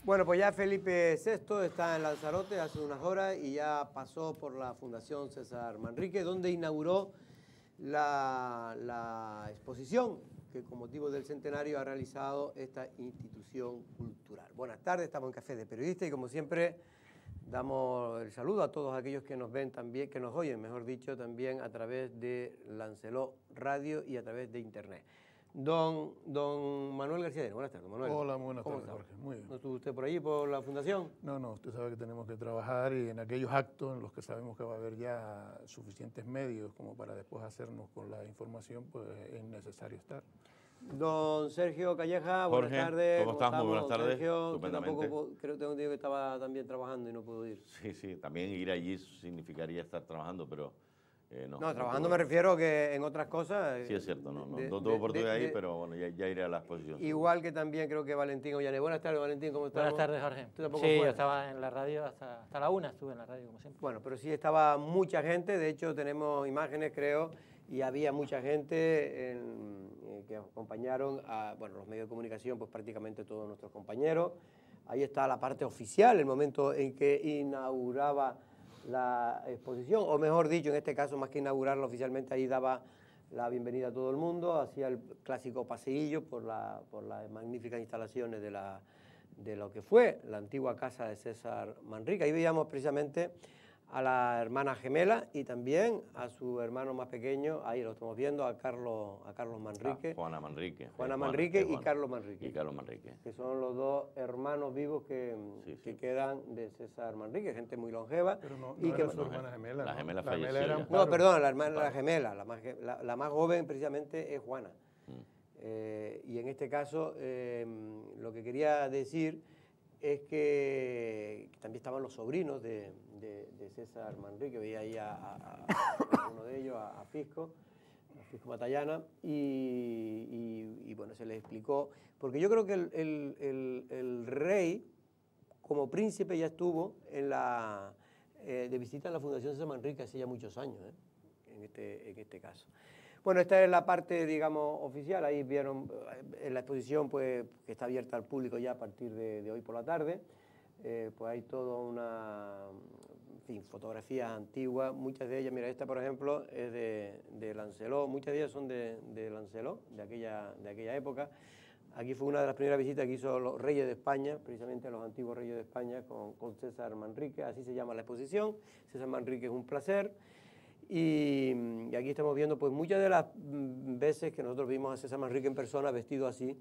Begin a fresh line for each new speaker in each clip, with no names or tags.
Bueno, pues ya Felipe VI está en Lanzarote hace unas horas y ya pasó por la Fundación César Manrique, donde inauguró la exposición que con motivo del centenario ha realizado esta institución cultural. Buenas tardes, estamos en Café de Periodistas y como siempre damos el saludo a todos aquellos que nos ven también, que nos oyen, mejor dicho, también a través de Lancelot Radio y a través de Internet. Don Manuel García, buenas tardes, Manuel.
Hola, buenas tardes, Jorge. Muy bien.
¿No estuvo usted por allí, por la fundación?
No, usted sabe que tenemos que trabajar y en aquellos actos en los que sabemos que va a haber ya suficientes medios como para después hacernos con la información, pues es necesario estar.
Don Sergio Calleja, buenas
Jorge,
tardes.
¿cómo estás? Muy buenas tardes.
Sergio, tampoco creo que tengo un día que estaba también trabajando y no pudo ir.
Sí, también ir allí significaría estar trabajando, pero
no, trabajando me refiero que en otras cosas.
Sí, es cierto, no tuve oportunidad ahí, pero bueno, ya iré a la exposición.
Igual que también creo que Valentín Ollane. Buenas tardes, Valentín, ¿cómo estás?
Buenas tardes, Jorge.
¿Tú tampoco
sí, yo estaba en la radio hasta la 1, estuve en la radio como siempre.
Bueno, pero sí estaba mucha gente, de hecho tenemos imágenes, creo, y había mucha gente que acompañaron a los medios de comunicación, pues prácticamente todos nuestros compañeros. Ahí está la parte oficial, el momento en que inauguraba la exposición, o mejor dicho, en este caso, más que inaugurarla oficialmente, ahí daba la bienvenida a todo el mundo, hacía el clásico paseillo por las magníficas instalaciones de lo que fue la antigua casa de César Manrique. Ahí veíamos precisamente a la hermana gemela y también a su hermano más pequeño, ahí lo estamos viendo, a Carlos Manrique.
Juana Manrique.
Juana Manrique y Carlos Manrique.
Y Carlos Manrique.
Que son los dos hermanos vivos que quedan de César Manrique, gente muy longeva.
Pero no
y
era su hermana gemela.
La gemela
la
falleció.
Gemela
no, perdón, la hermana la gemela, la más joven precisamente es Juana. Y en este caso, lo que quería decir es que también estaban los sobrinos de César Manrique, veía ahí a uno de ellos, a Fisco Matallana, y bueno, se les explicó, porque yo creo que el rey, como príncipe, ya estuvo de visita en la Fundación César Manrique hace ya muchos años, en este caso. Bueno, esta es la parte, digamos, oficial. Ahí vieron en la exposición, pues, que está abierta al público ya a partir de hoy por la tarde. Pues hay toda una, fotografías antiguas. Muchas de ellas, mira, esta, por ejemplo, es de Lancelot. Muchas de ellas son de Lancelot, de aquella época. Aquí fue una de las primeras visitas que hizo los reyes de España, precisamente los antiguos reyes de España, con César Manrique. Así se llama la exposición. César Manrique es un placer. Y aquí estamos viendo pues muchas de las veces que nosotros vimos a César Manrique en persona vestido así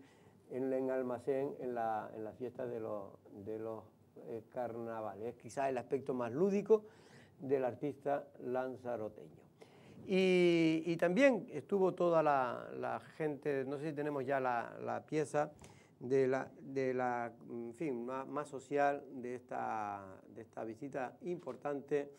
en almacén en la fiesta de los carnavales. Es quizás el aspecto más lúdico del artista lanzaroteño. Y también estuvo toda la gente, no sé si tenemos ya la pieza de la más social de esta visita importante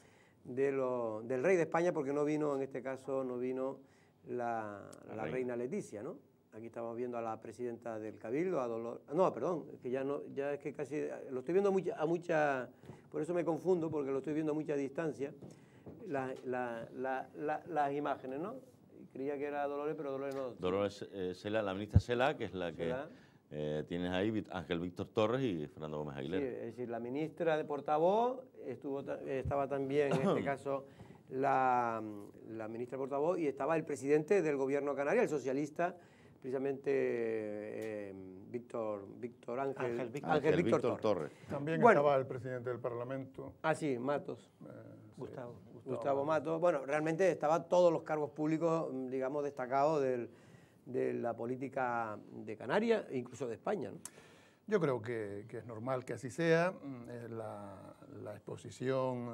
del rey de España, porque no vino, en este caso, no vino la reina Leticia, ¿no? Aquí estamos viendo a la presidenta del Cabildo, a Dolores... No, perdón, es que ya es que casi... Lo estoy viendo a mucha... Por eso me confundo, porque lo estoy viendo a mucha distancia, las imágenes, ¿no? Creía que era Dolores, pero Dolores no...
Dolores Cela, la ministra Cela, que es la que... tienes ahí Ángel Víctor Torres y Fernando Gómez Aguilera.
Sí, es decir, la ministra de portavoz, estaba también en este caso la ministra de portavoz y estaba el presidente del gobierno canario, el socialista, precisamente Ángel Víctor Torres.
También estaba el presidente del Parlamento.
Ah, sí, Matos.
Gustavo
Matos. Bueno, realmente estaban todos los cargos públicos, digamos, destacados de la política de Canarias e incluso de España, ¿no?
Yo creo que es normal que así sea. La exposición,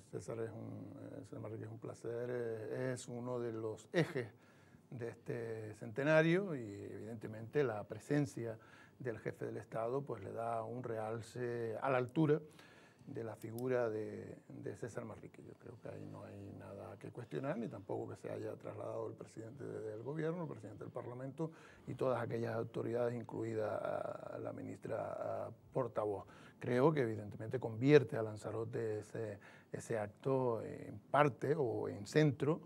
César Manrique es un placer, es uno de los ejes de este centenario y evidentemente la presencia del jefe del Estado pues le da un realce a la altura de la figura de César Manrique. Yo creo que ahí no hay nada que cuestionar, ni tampoco que se haya trasladado el presidente del gobierno, el presidente del Parlamento y todas aquellas autoridades, incluida la ministra portavoz. Creo que evidentemente convierte a Lanzarote ese acto en parte o en centro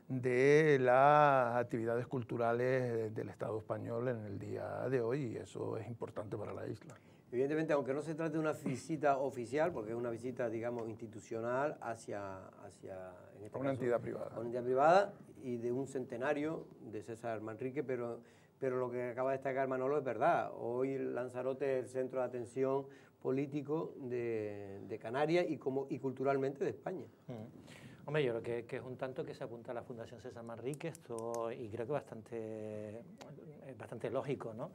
de las actividades culturales del Estado español en el día de hoy, y eso es importante para la isla.
Evidentemente, aunque no se trate de una visita oficial, porque es una visita, digamos, institucional hacia en este
una
caso,
entidad privada.
Una entidad privada y de un centenario de César Manrique, pero lo que acaba de destacar Manolo es verdad. Hoy Lanzarote es el centro de atención político de Canarias y culturalmente de España.
Hombre, yo creo que es un tanto que se apunta a la Fundación César Manrique, y creo que bastante lógico, ¿no?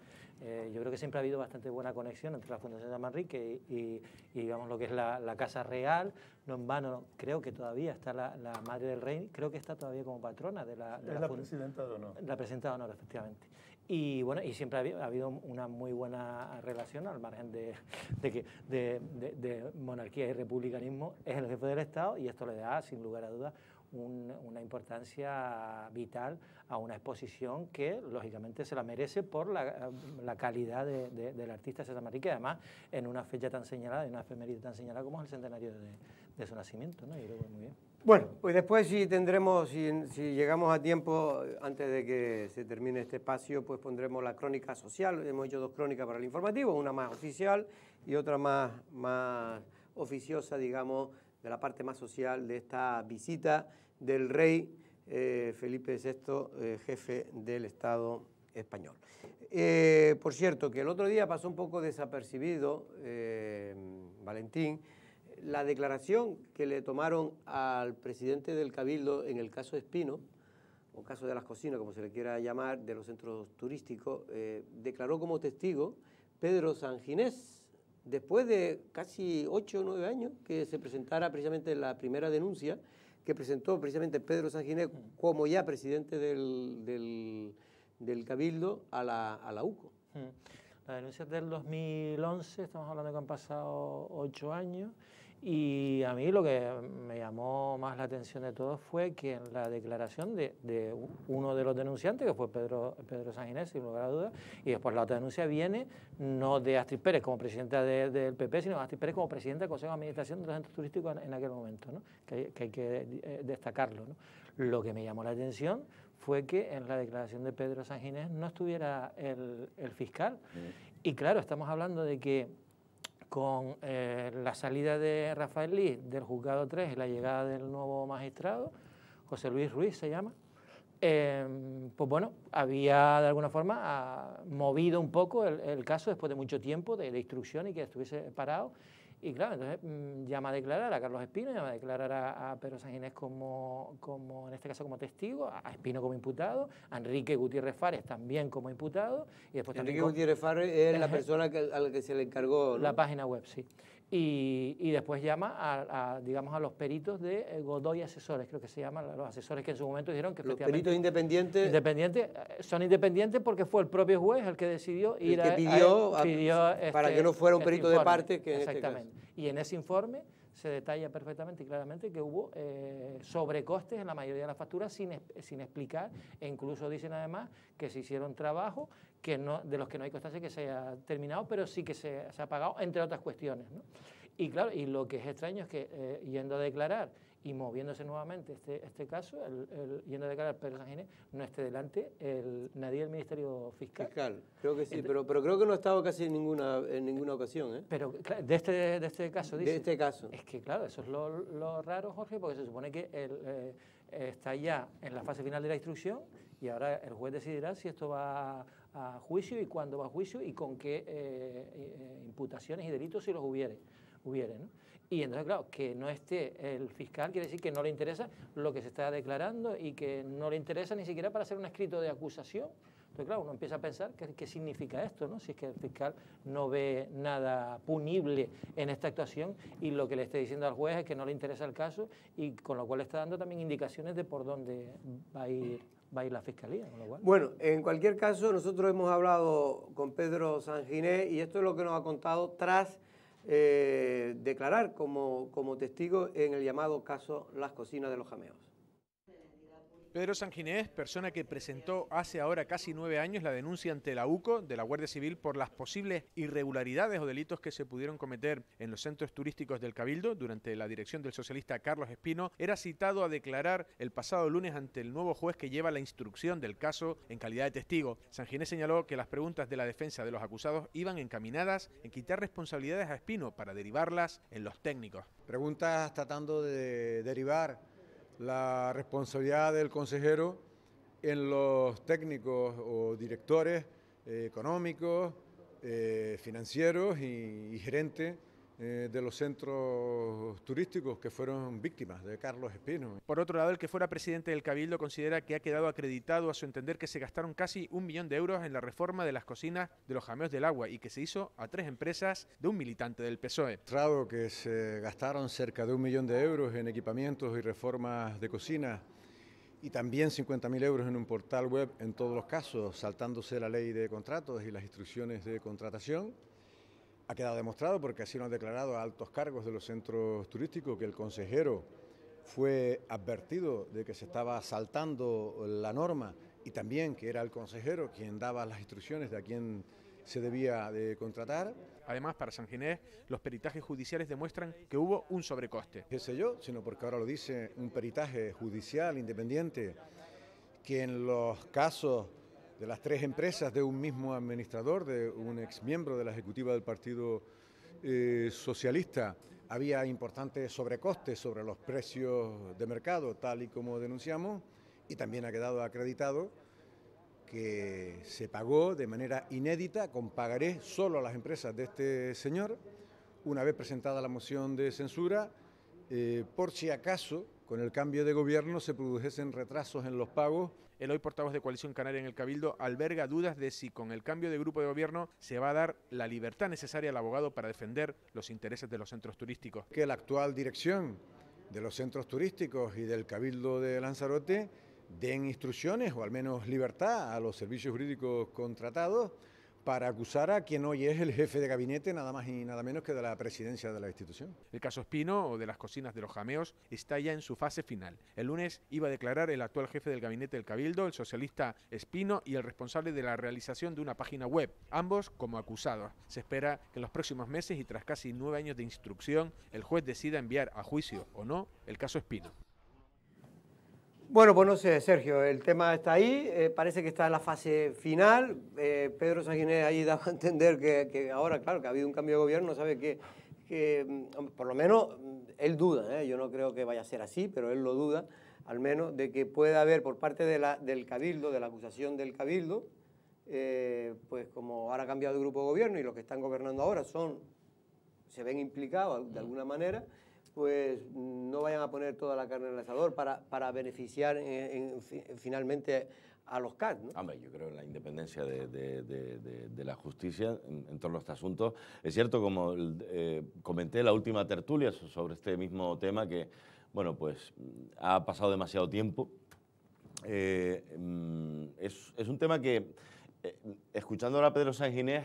Yo creo que siempre ha habido bastante buena conexión entre la Fundación César Manrique y digamos, lo que es la Casa Real. No en vano, creo que todavía está la Madre del Rey, creo que está todavía como patrona de la
presidenta de honor.
La presidenta de honor, efectivamente. Y bueno, y siempre ha habido una muy buena relación, al margen de monarquía y republicanismo. Es el jefe del Estado y esto le da, sin lugar a dudas, una importancia vital a una exposición que lógicamente se la merece por la calidad del artista César Manrique, además en una fecha tan señalada, en una efeméride tan señalada como es el centenario de su nacimiento, ¿no? Y creo que muy bien.
Bueno, pues después si llegamos a tiempo, antes de que se termine este espacio, pues pondremos la crónica social. Hemos hecho 2 crónicas para el informativo, una más oficial y otra más oficiosa, digamos, de la parte más social de esta visita del rey Felipe VI, jefe del Estado español. Por cierto, que el otro día pasó un poco desapercibido, Valentín, la declaración que le tomaron al presidente del Cabildo en el caso Espino, o caso de las cocinas, como se le quiera llamar, de los centros turísticos, declaró como testigo Pedro Sanginés, después de casi 8 o 9 años que se presentara precisamente la primera denuncia que presentó precisamente Pedro Sanginés como ya presidente del Cabildo a la UCO.
La denuncia es del 2011, estamos hablando que han pasado 8 años, y a mí lo que me llamó más la atención de todo fue que en la declaración de uno de los denunciantes, que fue Pedro Sanginés, sin lugar a dudas, y después la otra denuncia viene no de Astrid Pérez como presidenta del PP, sino de Astrid Pérez como presidenta del Consejo de Administración de los Centros Turísticos en aquel momento, ¿no? Que hay que destacarlo, ¿no? Lo que me llamó la atención fue que en la declaración de Pedro Sanginés no estuviera el fiscal. Y claro, estamos hablando de que con la salida de Rafael Lis del Juzgado 3 y la llegada del nuevo magistrado, José Luis Ruiz se llama, pues bueno, había de alguna forma movido un poco el caso después de mucho tiempo de instrucción y que estuviese parado. Y claro, entonces llama a declarar a Carlos Espino, llama a declarar a Pedro Sanginés como en este caso como testigo, a Espino como imputado, a Enrique Gutiérrez Fares también como imputado. Y después
Enrique Gutiérrez Fares es la persona a la que se le encargó, ¿no?
La página web, sí. Y después llama digamos, a los peritos de Godoy Asesores, creo que se llaman los asesores que en su momento dijeron que
los peritos independientes.
Son independientes porque fue el propio juez el que decidió ir
el que pidió para que no fuera un perito
informe,
de parte. Que
exactamente. En este caso. Y en ese informe se detalla perfectamente y claramente que hubo sobrecostes en la mayoría de las facturas sin explicar, e incluso dicen además que se hicieron trabajos de los que no hay constancia que se haya terminado, pero sí que se ha pagado, entre otras cuestiones, ¿no? Y claro, y lo que es extraño es que yendo a declarar y moviéndose nuevamente este caso, yendo a declarar Pedro Sanginés, no esté delante nadie del Ministerio Fiscal.
Creo que sí, pero creo que no ha estado casi en ninguna ocasión, ¿eh?
Pero de este caso, dice.
De este caso.
Es que claro, eso es lo raro, Jorge, porque se supone que está ya en la fase final de la instrucción y ahora el juez decidirá si esto va a juicio y cuándo va a juicio y con qué imputaciones y delitos si los hubiere, ¿no? Y entonces, claro, que no esté el fiscal quiere decir que no le interesa lo que se está declarando y que no le interesa ni siquiera para hacer un escrito de acusación. Entonces, claro, uno empieza a pensar qué significa esto, ¿no? Si es que el fiscal no ve nada punible en esta actuación y lo que le esté diciendo al juez es que no le interesa el caso y con lo cual le está dando también indicaciones de por dónde va a ir la Fiscalía. Con lo cual.
Bueno, en cualquier caso, nosotros hemos hablado con Pedro Sanginés y esto es lo que nos ha contado tras declarar como testigo en el llamado caso Las Cocinas de los Jameos.
Pedro Sanginés, persona que presentó hace ahora casi 9 años la denuncia ante la UCO de la Guardia Civil por las posibles irregularidades o delitos que se pudieron cometer en los centros turísticos del Cabildo durante la dirección del socialista Carlos Espino, era citado a declarar el pasado lunes ante el nuevo juez que lleva la instrucción del caso en calidad de testigo. Sanginés señaló que las preguntas de la defensa de los acusados iban encaminadas en quitar responsabilidades a Espino para derivarlas en los técnicos.
Preguntas tratando de derivar la responsabilidad del consejero en los técnicos o directores económicos, financieros y gerentes de los centros turísticos que fueron víctimas de Carlos Espino.
Por otro lado, el que fuera presidente del Cabildo considera que ha quedado acreditado a su entender que se gastaron casi 1 millón de euros en la reforma de las cocinas de los Jameos del Agua y que se hizo a 3 empresas de un militante del PSOE.
Mostrado que se gastaron cerca de 1 millón de euros en equipamientos y reformas de cocina y también 50.000 euros en un portal web en todos los casos, saltándose la ley de contratos y las instrucciones de contratación. Ha quedado demostrado, porque así lo han declarado altos cargos de los centros turísticos, que el consejero fue advertido de que se estaba saltando la norma y también que era el consejero quien daba las instrucciones de a quién se debía de contratar.
Además, para Sanginés, los peritajes judiciales demuestran que hubo un sobrecoste.
¿Qué sé yo? Sino porque ahora lo dice un peritaje judicial independiente, que en los casos de las 3 empresas de un mismo administrador, de un exmiembro de la ejecutiva del Partido Socialista, había importantes sobrecostes sobre los precios de mercado, tal y como denunciamos, y también ha quedado acreditado que se pagó de manera inédita, con pagaré solo a las empresas de este señor, una vez presentada la moción de censura, por si acaso, con el cambio de gobierno, se produjesen retrasos en los pagos.
El hoy portavoz de Coalición Canaria en el Cabildo alberga dudas de si con el cambio de grupo de gobierno se va a dar la libertad necesaria al abogado para defender los intereses de los centros turísticos.
Que la actual dirección de los centros turísticos y del Cabildo de Lanzarote den instrucciones o al menos libertad a los servicios jurídicos contratados para acusar a quien hoy es el jefe de gabinete, nada más y nada menos que de la presidencia de la institución.
El caso Espino, o de las cocinas de los Jameos, está ya en su fase final. El lunes iba a declarar el actual jefe del gabinete del Cabildo, el socialista Espino, y el responsable de la realización de una página web, ambos como acusados. Se espera que en los próximos meses y tras casi 9 años de instrucción, el juez decida enviar a juicio o no el caso Espino.
Bueno, pues no sé, Sergio, el tema está ahí, parece que está en la fase final. Pedro Sanginés ahí daba a entender que ahora, claro, que ha habido un cambio de gobierno, sabe que por lo menos él duda, yo no creo que vaya a ser así, pero él lo duda, al menos, de que pueda haber por parte del Cabildo, de la acusación del Cabildo, pues como ahora ha cambiado de grupo de gobierno y los que están gobernando ahora se ven implicados de alguna manera, pues no vayan a poner toda la carne en el asador para beneficiar finalmente a los CAT, ¿no?
Hombre, yo creo en la independencia de la justicia en torno a este asunto. Es cierto, como comenté en la última tertulia sobre este mismo tema, que bueno, pues ha pasado demasiado tiempo. Es un tema que, escuchando ahora a Pedro Sanginés,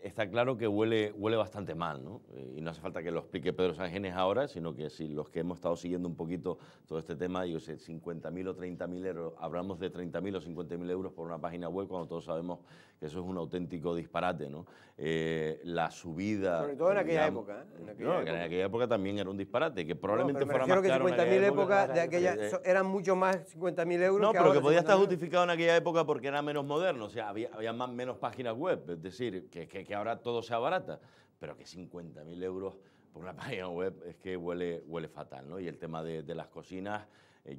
está claro que huele bastante mal, ¿no? Y no hace falta que lo explique Pedro Sanginés ahora, sino que si los que hemos estado siguiendo un poquito todo este tema, yo sé, 50.000 o 30.000 euros, hablamos de 30.000 o 50.000 euros por una página web, cuando todos sabemos que eso es un auténtico disparate, ¿no? La subida...
Sobre todo en aquella época, ¿eh?
En aquella época también era un disparate, que probablemente fuera más
caro.
Que
50.000 épocas de aquella eran mucho más 50.000 euros.
No, pero que podía estar justificado en aquella época porque era menos moderno, o sea, había menos páginas web, es decir, que ahora todo se abarata, pero que 50.000 euros por una página web es que huele fatal, ¿no? Y el tema de las cocinas,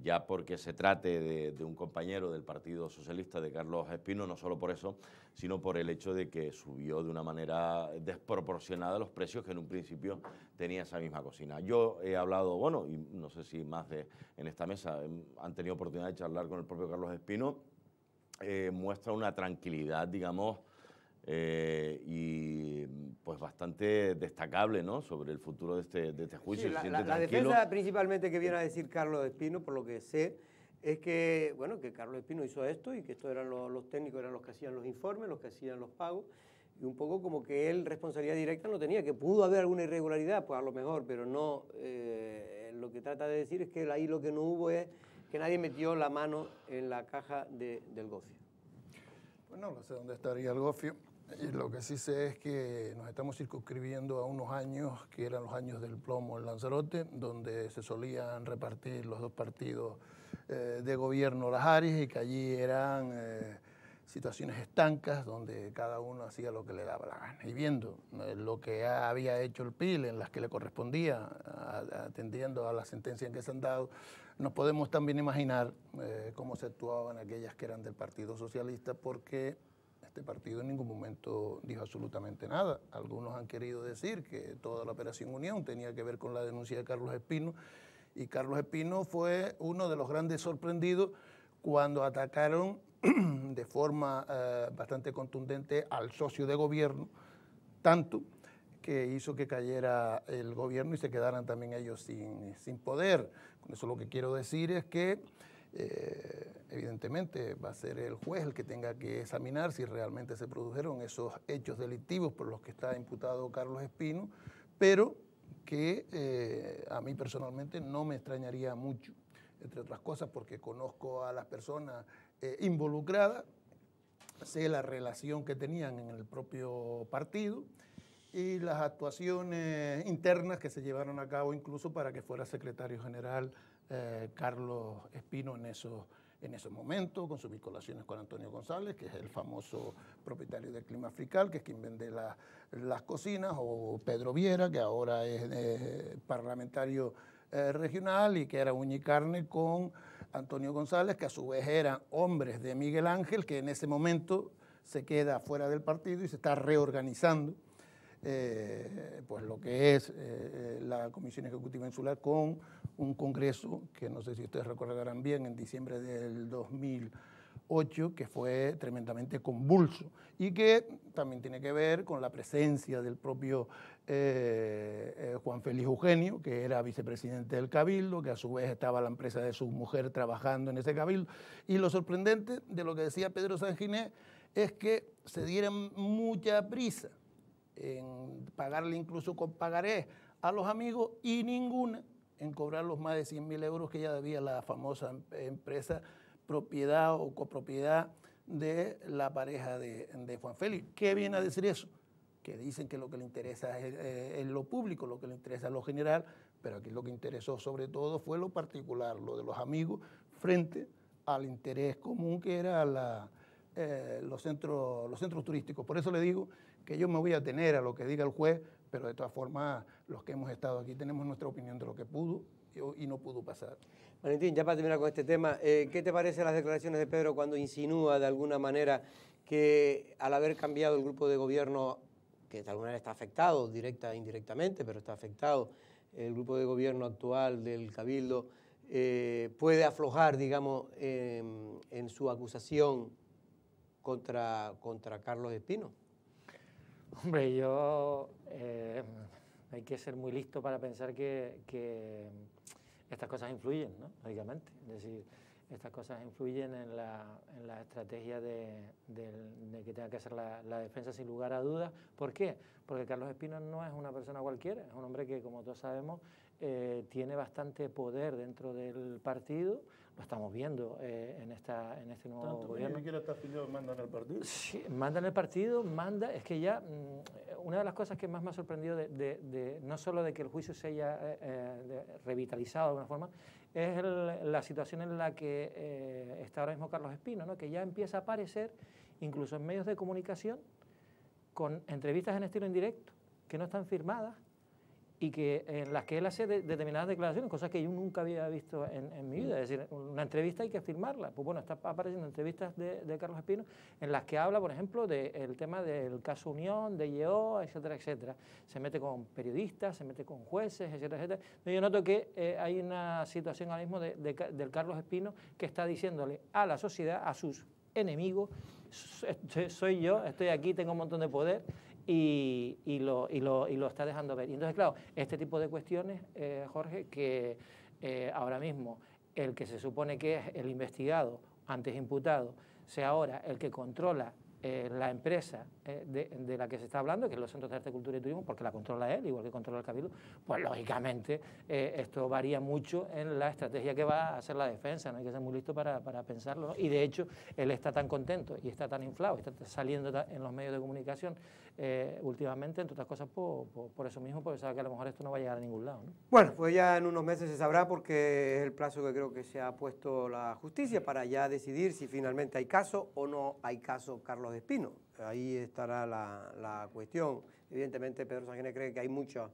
ya porque se trate de un compañero del Partido Socialista, de Carlos Espino, no solo por eso, sino por el hecho de que subió de una manera desproporcionada los precios que en un principio tenía esa misma cocina. Yo he hablado, bueno, y no sé si más en esta mesa han tenido oportunidad de charlar con el propio Carlos Espino, muestra una tranquilidad, digamos, y pues bastante destacable, ¿no?, sobre el futuro de este juicio.
Sí, la defensa principalmente que viene a decir Carlos Espino, por lo que sé, es que, bueno, que Carlos Espino hizo esto y que estos eran los técnicos, eran los que hacían los informes, los que hacían los pagos, y un poco como que él responsabilidad directa no tenía, que pudo haber alguna irregularidad, pues a lo mejor, pero no, lo que trata de decir es que ahí lo que no hubo es que nadie metió la mano en la caja del gofio.
Pues no sé dónde estaría el gofio. Y lo que sí sé es que nos estamos circunscribiendo a unos años que eran los años del plomo en Lanzarote, donde se solían repartir los dos partidos de gobierno las áreas y que allí eran situaciones estancas donde cada uno hacía lo que le daba la gana. Y viendo lo que había hecho el PIL en las que le correspondía, atendiendo a la sentencia en que se han dado, nos podemos también imaginar cómo se actuaban aquellas que eran del Partido Socialista, porque este partido en ningún momento dijo absolutamente nada. Algunos han querido decir que toda la Operación Unión tenía que ver con la denuncia de Carlos Espino, y Carlos Espino fue uno de los grandes sorprendidos cuando atacaron de forma bastante contundente al socio de gobierno, tanto que hizo que cayera el gobierno y se quedaran también ellos sin poder. Con eso lo que quiero decir es que evidentemente va a ser el juez el que tenga que examinar si realmente se produjeron esos hechos delictivos por los que está imputado Carlos Espino, pero que a mí personalmente no me extrañaría mucho, entre otras cosas porque conozco a las personas involucradas, sé la relación que tenían en el propio partido y las actuaciones internas que se llevaron a cabo incluso para que fuera secretario general Carlos Espino en esos momentos, con sus vinculaciones con Antonio González, que es el famoso propietario de Clima Frical, que es quien vende las cocinas, o Pedro Viera, que ahora es parlamentario regional y que era uña y carne con Antonio González, que a su vez eran hombres de Miguel Ángel, que en ese momento se queda fuera del partido y se está reorganizando pues lo que es la Comisión Ejecutiva Insular con un congreso que no sé si ustedes recordarán bien, en diciembre del 2008, que fue tremendamente convulso y que también tiene que ver con la presencia del propio Juan Félix Eugenio, que era vicepresidente del Cabildo, que a su vez estaba la empresa de su mujer trabajando en ese Cabildo. Y lo sorprendente de lo que decía Pedro Sanginés es que se dieran mucha prisa en pagarle incluso con pagarés a los amigos y ninguna en cobrar los más de 100.000 euros que ya debía la famosa empresa propiedad o copropiedad de la pareja de Juan Félix. ¿Qué viene a decir eso? Que dicen que lo que le interesa es lo público, lo que le interesa es lo general, pero aquí lo que interesó sobre todo fue lo particular, lo de los amigos frente al interés común que era los centros turísticos. Por eso le digo que yo me voy a atener a lo que diga el juez, pero de todas formas los que hemos estado aquí tenemos nuestra opinión de lo que pudo y no pudo pasar.
Valentín, ya para terminar con este tema, ¿qué te parecen las declaraciones de Pedro cuando insinúa de alguna manera que al haber cambiado el grupo de gobierno, que de alguna manera está afectado, directa e indirectamente, pero está afectado el grupo de gobierno actual del Cabildo, puede aflojar, digamos, en su acusación contra Carlos Espino?
Hombre, hay que ser muy listo para pensar que estas cosas influyen, ¿no? Lógicamente. Es decir, estas cosas influyen en la estrategia de que tenga que hacer la defensa sin lugar a dudas. ¿Por qué? Porque Carlos Espino no es una persona cualquiera, es un hombre que, como todos sabemos, tiene bastante poder dentro del partido. Lo estamos viendo en este nuevo
¿Tanto
gobierno.
¿Ni siquiera está afiliado, manda en el partido?
Sí, manda en el partido, es que ya, una de las cosas que más me ha sorprendido no solo de que el juicio se haya revitalizado de alguna forma, es la situación en la que está ahora mismo Carlos Espino, ¿no? Que ya empieza a aparecer, incluso en medios de comunicación, con entrevistas en estilo indirecto, que no están firmadas, y que en las que él hace determinadas declaraciones, cosas que yo nunca había visto en mi vida. Es decir, una entrevista hay que firmarla. Pues bueno, está apareciendo entrevistas de Carlos Espino en las que habla, por ejemplo, del tema del caso Unión, de IEO, etcétera, etcétera. Se mete con periodistas, se mete con jueces, etcétera, etcétera. Yo noto que hay una situación ahora mismo del Carlos Espino que está diciéndole a la sociedad, a sus enemigos, soy yo, estoy aquí, tengo un montón de poder, y lo está dejando ver. Y entonces, claro, este tipo de cuestiones, Jorge, que ahora mismo el que se supone que es el investigado, antes imputado, sea ahora el que controla la empresa de la que se está hablando, que es los centros de arte, cultura y turismo, porque la controla él, igual que controla el Cabildo, pues lógicamente esto varía mucho en la estrategia que va a hacer la defensa, no hay que ser muy listo para pensarlo, ¿no? Y de hecho él está tan contento y está tan inflado, y está saliendo en los medios de comunicación últimamente, entre otras cosas por eso mismo, porque sabe que a lo mejor esto no va a llegar a ningún lado, ¿no?
Bueno, pues ya en unos meses se sabrá, porque es el plazo que creo que se ha puesto la justicia para ya decidir si finalmente hay caso o no hay caso Carlos Espino. Ahí estará la cuestión. Evidentemente Pedro Sánchez cree que hay muchos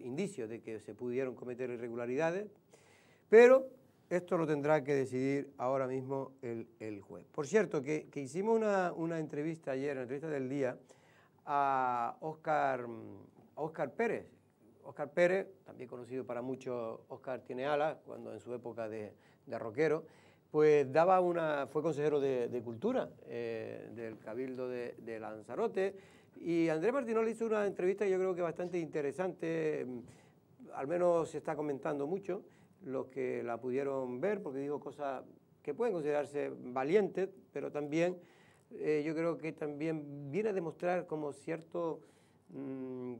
indicios de que se pudieron cometer irregularidades, pero esto lo tendrá que decidir ahora mismo el juez. Por cierto, que hicimos una entrevista ayer, una entrevista del día, a Óscar Pérez. Óscar Pérez, también conocido para muchos, Óscar tiene alas, cuando en su época de rockero, pues fue consejero de Cultura del Cabildo de Lanzarote, y Andrés Martinó le hizo una entrevista yo creo que bastante interesante, al menos se está comentando mucho, los que la pudieron ver, porque dijo cosas que pueden considerarse valientes, pero también yo creo que también viene a demostrar como cierto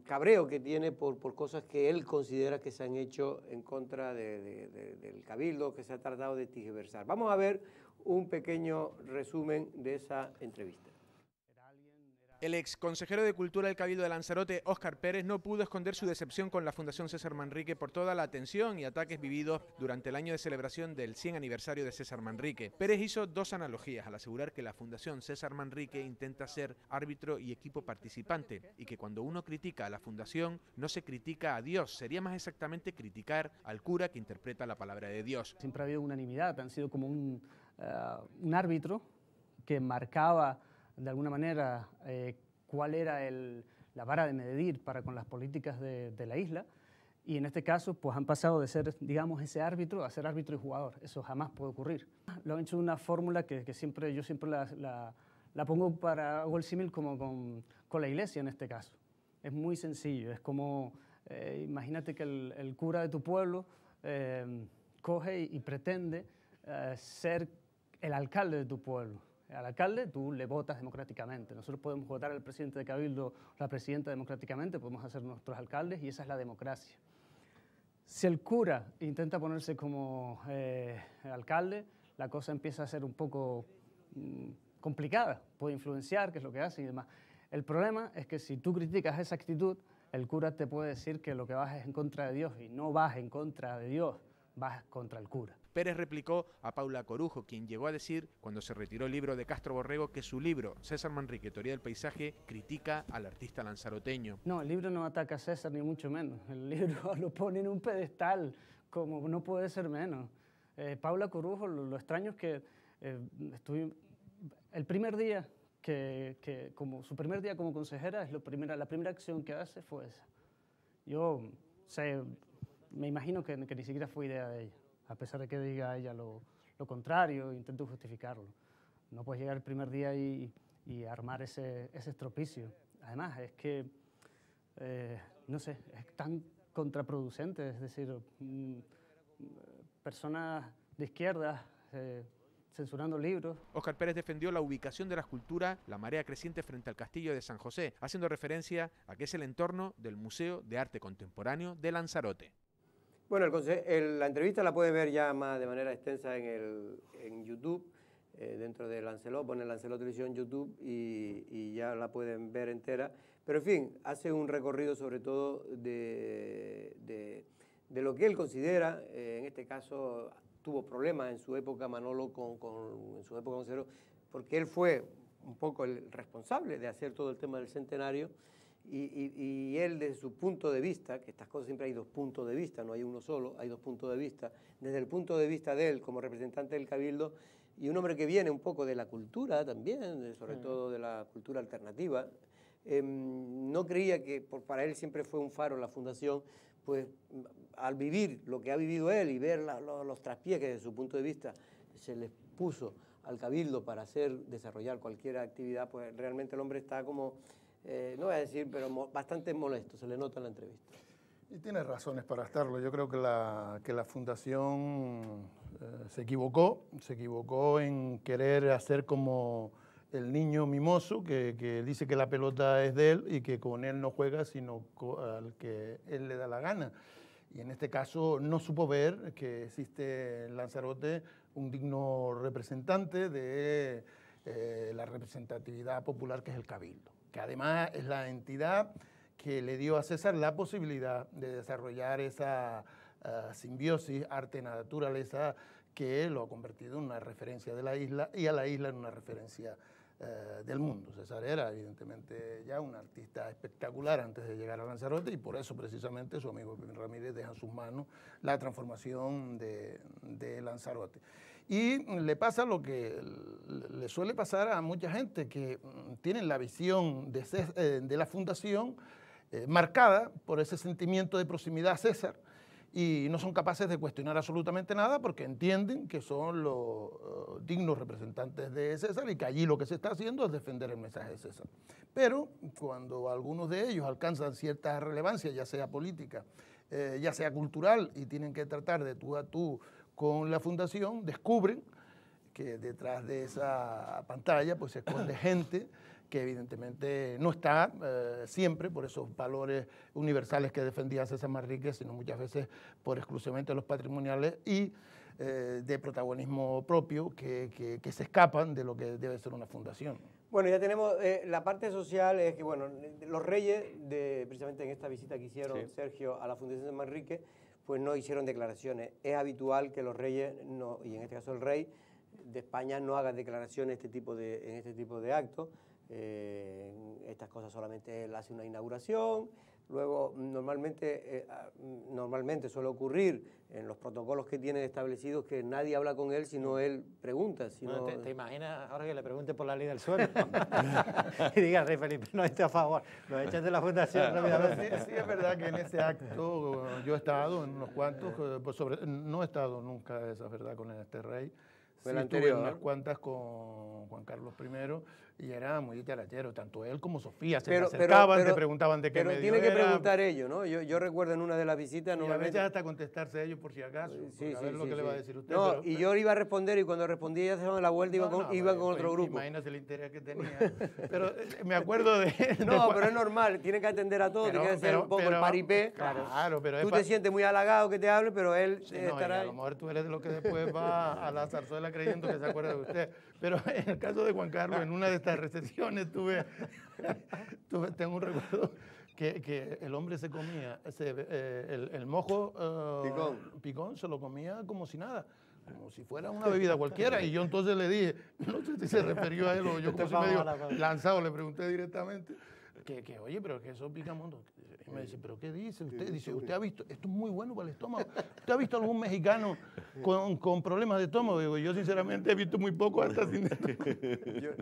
cabreo que tiene por cosas que él considera que se han hecho en contra del Cabildo, que se ha tratado de tergiversar. Vamos a ver un pequeño resumen de esa entrevista.
El ex consejero de Cultura del Cabildo de Lanzarote, Óscar Pérez, no pudo esconder su decepción con la Fundación César Manrique por toda la atención y ataques vividos durante el año de celebración del 100 aniversario de César Manrique. Pérez hizo dos analogías al asegurar que la Fundación César Manrique intenta ser árbitro y equipo participante, y que cuando uno critica a la Fundación no se critica a Dios, sería más exactamente criticar al cura que interpreta la palabra de Dios.
Siempre ha habido unanimidad, han sido como un árbitro que marcaba de alguna manera cuál era la vara de medir para con las políticas de la isla, y en este caso pues han pasado de ser, digamos, ese árbitro a ser árbitro y jugador. Eso jamás puede ocurrir. Lo han hecho una fórmula que yo siempre la pongo hago el símil como con la iglesia en este caso. Es muy sencillo, es como, imagínate que el cura de tu pueblo coge y pretende ser el alcalde de tu pueblo. Al alcalde tú le votas democráticamente. Nosotros podemos votar al presidente de Cabildo, la presidenta democráticamente, podemos hacer nuestros alcaldes, y esa es la democracia. Si el cura intenta ponerse como alcalde, la cosa empieza a ser un poco complicada, puede influenciar, que es lo que hace y demás. El problema es que si tú criticas esa actitud, el cura te puede decir que lo que vas es en contra de Dios, y no vas en contra de Dios, vas contra el cura.
Pérez replicó a Paula Corujo, quien llegó a decir, cuando se retiró el libro de Castro Borrego, que su libro, César Manrique, Teoría del Paisaje, critica al artista lanzaroteño.
No, el libro no ataca a César, ni mucho menos. El libro lo pone en un pedestal, como no puede ser menos. Paula Corujo, lo extraño es que el primer día como su primer día como consejera, la primera acción que hace fue esa. Yo me imagino que ni siquiera fue idea de ella, a pesar de que diga ella lo contrario, intento justificarlo. No puedes llegar el primer día y armar ese estropicio. Además, es que, no sé, es tan contraproducente, es decir, personas de izquierda censurando libros.
Óscar Pérez defendió la ubicación de la escultura La Marea Creciente frente al Castillo de San José, haciendo referencia a que es el entorno del Museo de Arte Contemporáneo de Lanzarote.
Bueno, la entrevista la pueden ver ya más de manera extensa en YouTube, dentro de Lancelot, ponen Lancelot Televisión YouTube y ya la pueden ver entera. Pero en fin, hace un recorrido sobre todo de lo que él considera, en este caso tuvo problemas en su época Manolo en su época consejero, porque él fue un poco el responsable de hacer todo el tema del centenario. Y él, desde su punto de vista, que estas cosas siempre hay dos puntos de vista, no hay uno solo, hay dos puntos de vista, desde el punto de vista de él como representante del Cabildo, y un hombre que viene un poco de la cultura también, sobre todo de la cultura alternativa, no creía que para él siempre fue un faro la fundación, pues al vivir lo que ha vivido él y ver los traspiés que desde su punto de vista se les puso al Cabildo para desarrollar cualquier actividad, pues realmente el hombre está como... no voy a decir, pero bastante molesto, se le nota en la entrevista.
Y tiene razones para estarlo. Yo creo que la Fundación se equivocó en querer hacer como el niño mimoso que dice que la pelota es de él y que con él no juega sino al que él le da la gana. Y en este caso no supo ver que existe en Lanzarote un digno representante de la representatividad popular, que es el Cabildo, que además es la entidad que le dio a César la posibilidad de desarrollar esa simbiosis arte-naturaleza que lo ha convertido en una referencia de la isla y a la isla en una referencia del mundo. César era evidentemente ya un artista espectacular antes de llegar a Lanzarote y por eso precisamente su amigo Pepín Ramírez deja en sus manos la transformación de Lanzarote. Y le pasa lo que le suele pasar a mucha gente que tienen la visión de la fundación marcada por ese sentimiento de proximidad a César y no son capaces de cuestionar absolutamente nada porque entienden que son los dignos representantes de César y que allí lo que se está haciendo es defender el mensaje de César. Pero cuando algunos de ellos alcanzan cierta relevancia, ya sea política, ya sea cultural, y tienen que tratar de tú a tú con la fundación, descubren que detrás de esa pantalla pues se esconde gente que evidentemente no está siempre por esos valores universales que defendía César Manríquez, sino muchas veces por exclusivamente los patrimoniales y de protagonismo propio que se escapan de lo que debe ser una fundación.
Bueno, ya tenemos la parte social, es que bueno, los reyes, precisamente en esta visita que hicieron Sergio a la Fundación de Manrique, pues no hicieron declaraciones. Es habitual que los reyes, no, y en este caso el rey de España, no haga declaraciones en este tipo de actos. Estas cosas solamente él hace una inauguración. Luego, normalmente suele ocurrir en los protocolos que tienen establecidos que nadie habla con él sino él pregunta.
Bueno, ¿te imaginas ahora que le pregunte por la ley del suelo? Y diga, rey Felipe, no esté a favor, lo echan de la fundación rápidamente.
Sí, es verdad que en ese acto yo he estado en unos cuantos, no he estado nunca, esa es verdad, con este rey.
Fue
sí,
el anterior,
unas cuantas con Juan Carlos I y era muy dicharachero, tanto él como Sofía se le acercaban, te preguntaban de qué medio
tienen que preguntar ellos, ¿no? Yo recuerdo en una de las visitas...
Y a veces hasta contestarse ellos por si acaso, a ver lo que le va a decir usted.
No, y yo iba a responder y cuando respondía ya se daban la vuelta y iba con otro grupo.
Imagínate el interés que tenía. Pero me acuerdo de...
No, pero es normal, tienen que atender a todos, tienen que hacer un poco el paripé.
Claro, pero
tú te sientes muy halagado que te hable, pero él estará...
A lo mejor tú eres de lo que después va a la zarzuela creyendo que se acuerda de usted. Pero en el caso de Juan Carlos, en una de estas recepciones tengo un recuerdo que el hombre se comía el mojo picón se lo comía como si nada, como si fuera una bebida cualquiera. Y yo entonces le dije, no sé si se refirió a él o yo como si medio lanzado le pregunté directamente que oye, pero que eso pica mundo. Y me dice, ¿pero qué dice usted? Dice, ¿usted ha visto? Esto es muy bueno para el estómago. ¿Usted ha visto algún mexicano con problemas de estómago? Digo, yo sinceramente he visto muy poco hasta sin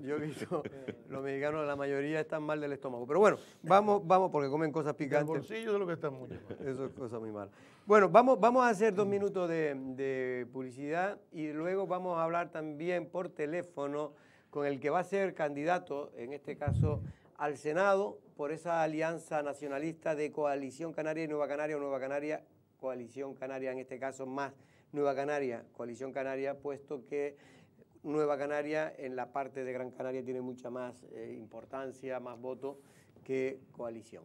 yo he visto, los mexicanos la mayoría están mal del estómago. Pero bueno, vamos porque comen cosas picantes.
El bolsillo de lo que están mucho.
Eso es cosa muy mala. Bueno, vamos a hacer 2 minutos de publicidad y luego vamos a hablar también por teléfono con el que va a ser candidato, en este caso, al Senado por esa alianza nacionalista de Coalición Canaria y Nueva Canaria, o Nueva Canaria, Coalición Canaria, en este caso más Nueva Canaria, Coalición Canaria, puesto que Nueva Canaria en la parte de Gran Canaria tiene mucha más importancia, más votos que Coalición.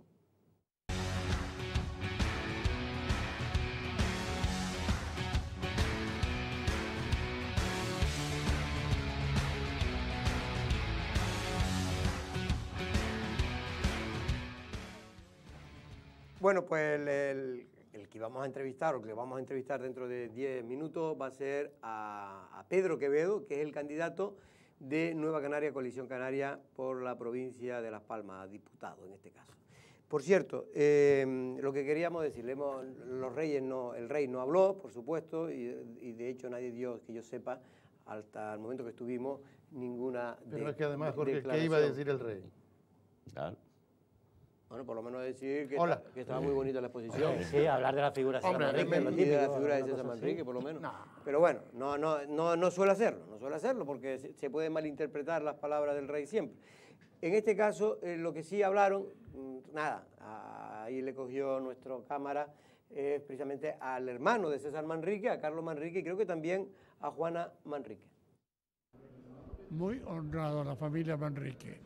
Bueno, pues el que vamos a entrevistar, o que vamos a entrevistar dentro de 10 minutos, va a ser a Pedro Quevedo, que es el candidato de Nueva Canaria, Coalición Canaria, por la provincia de Las Palmas, diputado en este caso. Por cierto, lo que queríamos decir, el rey no habló, por supuesto, y de hecho nadie dio, que yo sepa, hasta el momento que estuvimos, ninguna declaración.
Pero es que además, Jorge, ¿qué iba a decir el rey?
Claro.
Bueno, por lo menos decir que estaba muy bonita la exposición.
Sí, hablar de la figura de César Manrique, lo típico,
de la figura de César Manrique, por lo menos.
No.
Pero bueno, no suele hacerlo, porque se pueden malinterpretar las palabras del rey siempre. En este caso, lo que sí hablaron, nada, ahí le cogió nuestra cámara es precisamente al hermano de César Manrique, a Carlos Manrique, y creo que también a Juana Manrique.
Muy honrado a la familia Manrique.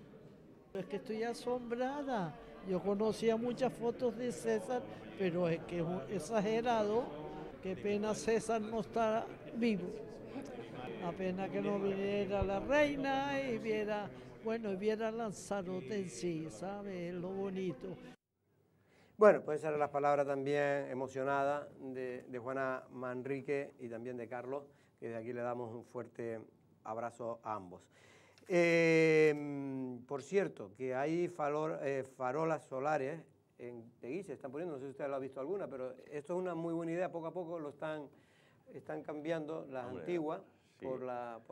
Es que estoy asombrada. Yo conocía muchas fotos de César, pero es que es un exagerado. Qué pena César no está vivo. Apenas que no viniera la reina y viera, bueno, y viera Lanzarote en sí, ¿sabes? Lo bonito.
Bueno, pues esas eran las palabras también emocionadas de Juana Manrique y también de Carlos, que de aquí le damos un fuerte abrazo a ambos. Por cierto, que hay farolas solares en Teguise, se están poniendo, no sé si usted lo ha visto alguna, pero esto es una muy buena idea, poco a poco lo están cambiando las antiguas. Sí. Por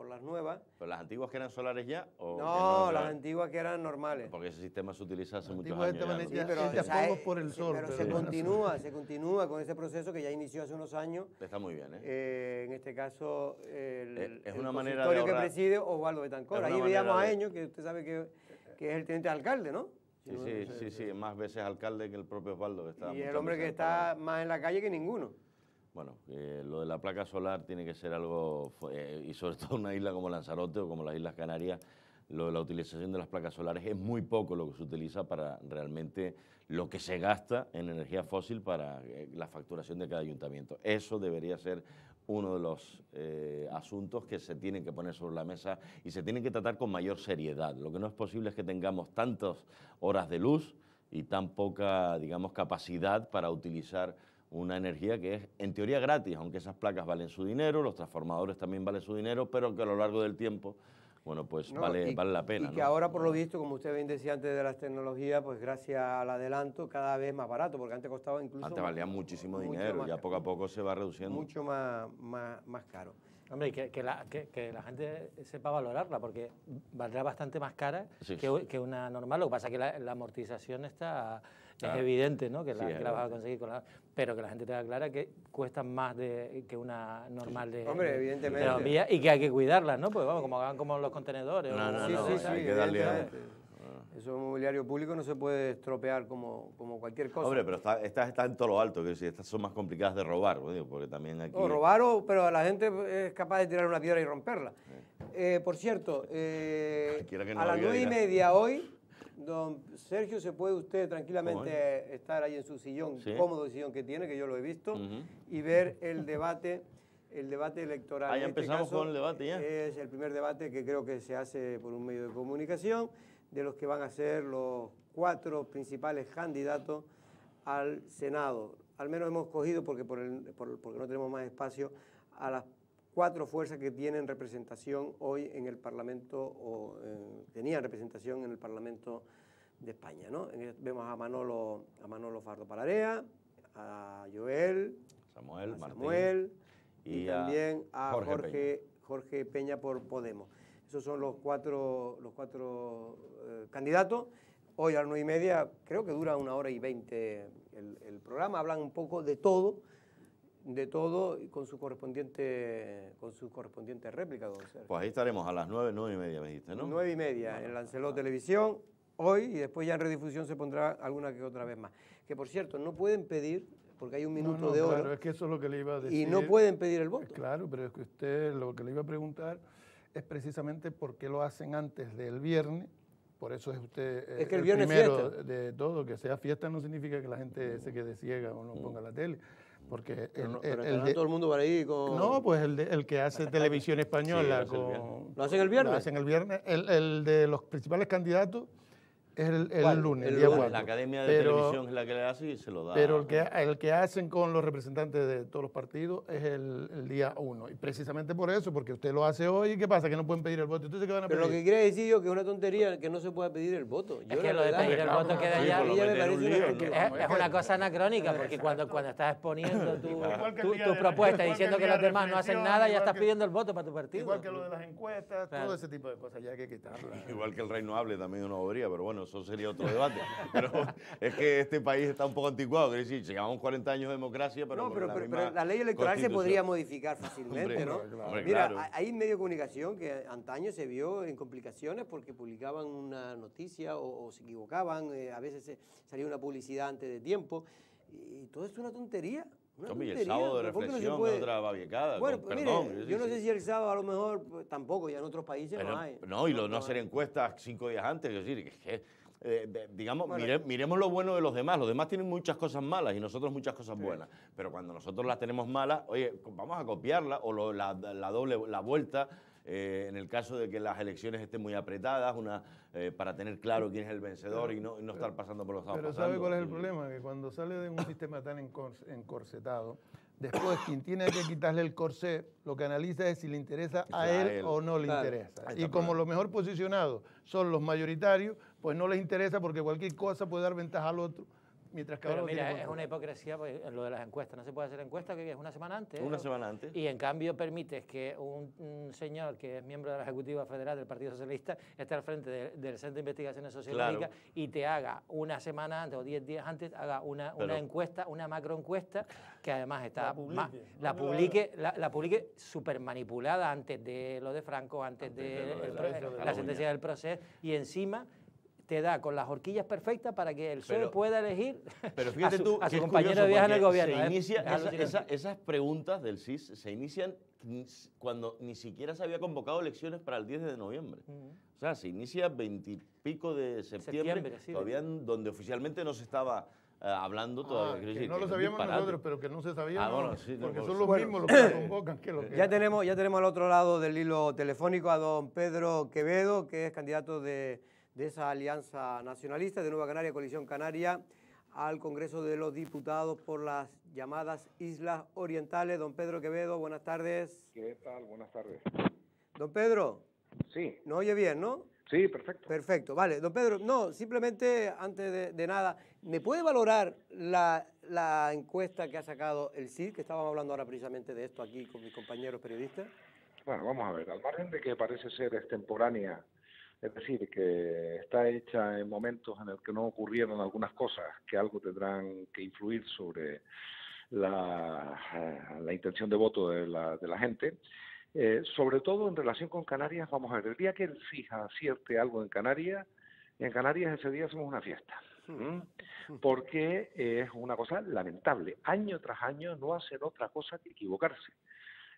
las nuevas.
¿Pero las antiguas que eran solares ya? ¿O
no, las antiguas que eran normales.
Porque ese sistema se utiliza hace muchos
años.
Ya, ¿no?
Sí, pero por el sol.
Pero se continúa con ese proceso que ya inició hace unos años.
Está muy bien, ¿eh?
En este caso,
es
el
una manera de
que preside Osvaldo Betancor. Ahí veíamos a Eño, que usted sabe que es el teniente alcalde, ¿no?
Sí, más veces alcalde que el propio Osvaldo.
Y el hombre que está más en la calle que ninguno.
Bueno, lo de la placa solar tiene que ser algo, y sobre todo una isla como Lanzarote o como las Islas Canarias, lo de la utilización de las placas solares es muy poco lo que se utiliza para realmente lo que se gasta en energía fósil para la facturación de cada ayuntamiento. Eso debería ser uno de los asuntos que se tienen que poner sobre la mesa y se tienen que tratar con mayor seriedad. Lo que no es posible es que tengamos tantas horas de luz y tan poca, digamos, capacidad para utilizar una energía que es en teoría gratis, aunque esas placas valen su dinero, los transformadores también valen su dinero, pero que a lo largo del tiempo, bueno, pues vale la pena.
Y que ahora, por lo visto, como usted bien decía antes de las tecnologías, pues gracias al adelanto, cada vez más barato, porque antes costaba incluso...
Antes valía muchísimo dinero, ya poco a poco se va reduciendo.
Mucho más caro.
Hombre, que la gente sepa valorarla, porque valdrá bastante más cara que una normal. Lo que pasa es que la amortización está... Es evidente, ¿no? Que la vas a conseguir con la... Pero que la gente tenga clara que cuestan más que una normal de...
Hombre, evidentemente.
Y que hay que cuidarlas, ¿no? Pues vamos, como hagan como los contenedores.
Sí, hay que darle a... Eso mobiliario público no se puede estropear como cualquier cosa.
Hombre, pero estas están en todo lo alto, que si estas son más complicadas de robar, porque también aquí...
O robar, pero la gente es capaz de tirar una piedra y romperla. Por cierto, a las 9:30 hoy, don Sergio, se puede usted tranquilamente estar ahí en su sillón, cómodo sillón que tiene, que yo lo he visto, y ver el debate electoral.
Ya empezamos con el debate ya.
Es el primer debate que creo que se hace por un medio de comunicación, de los que van a ser los 4 principales candidatos al Senado. Al menos hemos cogido, porque no tenemos más espacio, a las 4 fuerzas que tienen representación hoy en el Parlamento, tenían representación en el Parlamento de España, ¿no? Vemos a Manolo Fardo Palarea, a Joel, Samuel y también a Jorge Peña por Podemos. Esos son los cuatro candidatos. Hoy a las 9:30, creo que dura 1h20 el programa, hablan un poco de todo y con su correspondiente réplica.
Pues ahí estaremos a las 9:30 me dijiste, ¿no?
9:30 en Lancelot Televisión hoy, y después ya en redifusión se pondrá alguna que otra vez más. Que por cierto, no pueden pedir, porque hay un minuto de oro.
Claro, es que eso es lo que le iba a decir.
Y no pueden pedir el voto.
Claro, pero es que usted lo que le iba a preguntar es precisamente por qué lo hacen antes del viernes. Por eso es usted
es que el viernes
primero
fiesta.
De todo. Que sea fiesta no significa que la gente se quede ciega o no ponga la tele. Porque
todo el mundo va a ir con...
No, pues el que hace televisión española.
¿Lo hacen el viernes?
Lo hacen el viernes. El de los principales candidatos es el lunes, el día 4.
La Academia de Televisión es la que le hace y se lo da.
Pero el que hacen con los representantes de todos los partidos es el día 1. Y precisamente por eso, porque usted lo hace hoy, ¿qué pasa? Que no pueden pedir el voto. ¿Entonces qué van a pedir?
Pero lo que quiere decir yo que es una tontería que no se pueda pedir el voto.
Es que lo de pedir el voto queda ya... Es una cosa anacrónica, porque cuando estás exponiendo tu propuesta diciendo que los demás no hacen nada, ya estás pidiendo el voto para tu partido.
Igual que lo de las encuestas, todo ese tipo de cosas, ya hay que quitarlo.
Igual que el rey no hable, también uno podría, pero bueno, eso sería otro debate. Pero es que este país está un poco anticuado, quiere decir, llevamos 40 años de democracia, pero...
No, pero la ley electoral se podría modificar fácilmente, ¿no? Mira, hay medio de comunicación que antaño se vio en complicaciones porque publicaban una noticia o se equivocaban, a veces salía una publicidad antes de tiempo, Y todo es una tontería.
Y el sábado de reflexión, otra babiecada.
Bueno,
pues,
perdón,
mire,
yo no sé si el sábado a lo mejor pues, tampoco, ya en otros países
pero,
no hay.
No, y no hacer encuestas 5 días antes, es decir, digamos,
Bueno,
miremos lo bueno de los demás tienen muchas cosas malas y nosotros muchas cosas buenas, pero cuando nosotros las tenemos malas, oye, vamos a copiarla o la vuelta, en el caso de que las elecciones estén muy apretadas, para tener claro quién es el vencedor y no estar pasando por los estados.
Pero ¿sabe cuál es el problema? Que cuando sale de un sistema tan encorsetado, después quien tiene que quitarle el corsé, lo que analiza es si le interesa a él o no le interesa. Y como los mejor posicionados son los mayoritarios, pues no les interesa porque cualquier cosa puede dar ventaja al otro. Mientras que
pero
ahora
mira, es una hipocresía pues, lo de las encuestas. No se puede hacer encuesta que es una semana antes.
Una semana antes.
Y en cambio permites que un señor que es miembro de la Ejecutiva Federal del Partido Socialista esté al frente del Centro de Investigaciones Sociológicas y te haga una semana antes o 10 días antes, haga una encuesta, una macroencuesta, que además está la publique súper manipulada antes de lo de Franco, antes de la sentencia del proceso, y encima te da con las horquillas perfectas para que el PSOE pueda elegir a su compañero de viaje en el gobierno.
Esas preguntas del CIS se inician cuando ni siquiera se había convocado elecciones para el 10 de noviembre. O sea, se inicia 20 y pico de septiembre todavía donde oficialmente no se estaba hablando todavía.
Que no lo sabíamos nosotros, pero que no se sabía, porque son los mismos los que la convocan.
Ya tenemos al otro lado del hilo telefónico a don Pedro Quevedo, que es candidato de esa alianza nacionalista de Nueva Canaria, Coalición Canaria, al Congreso de los Diputados por las llamadas Islas Orientales. Don Pedro Quevedo, buenas tardes.
¿Qué tal? Buenas tardes.
Don Pedro.
Sí.
¿No oye bien, no?
Sí, perfecto.
Perfecto, vale. Don Pedro, no, simplemente antes de nada, ¿me puede valorar la encuesta que ha sacado el CID, que estábamos hablando ahora precisamente de esto aquí con mis compañeros periodistas?
Bueno, vamos a ver, al margen de que parece ser extemporánea, es decir, que está hecha en momentos en el que no ocurrieron algunas cosas que algo tendrán que influir sobre la intención de voto de la gente, sobre todo en relación con Canarias. Vamos a ver, el día que el fija acierte algo en Canarias ese día hacemos una fiesta, porque es una cosa lamentable. Año tras año no hacen otra cosa que equivocarse.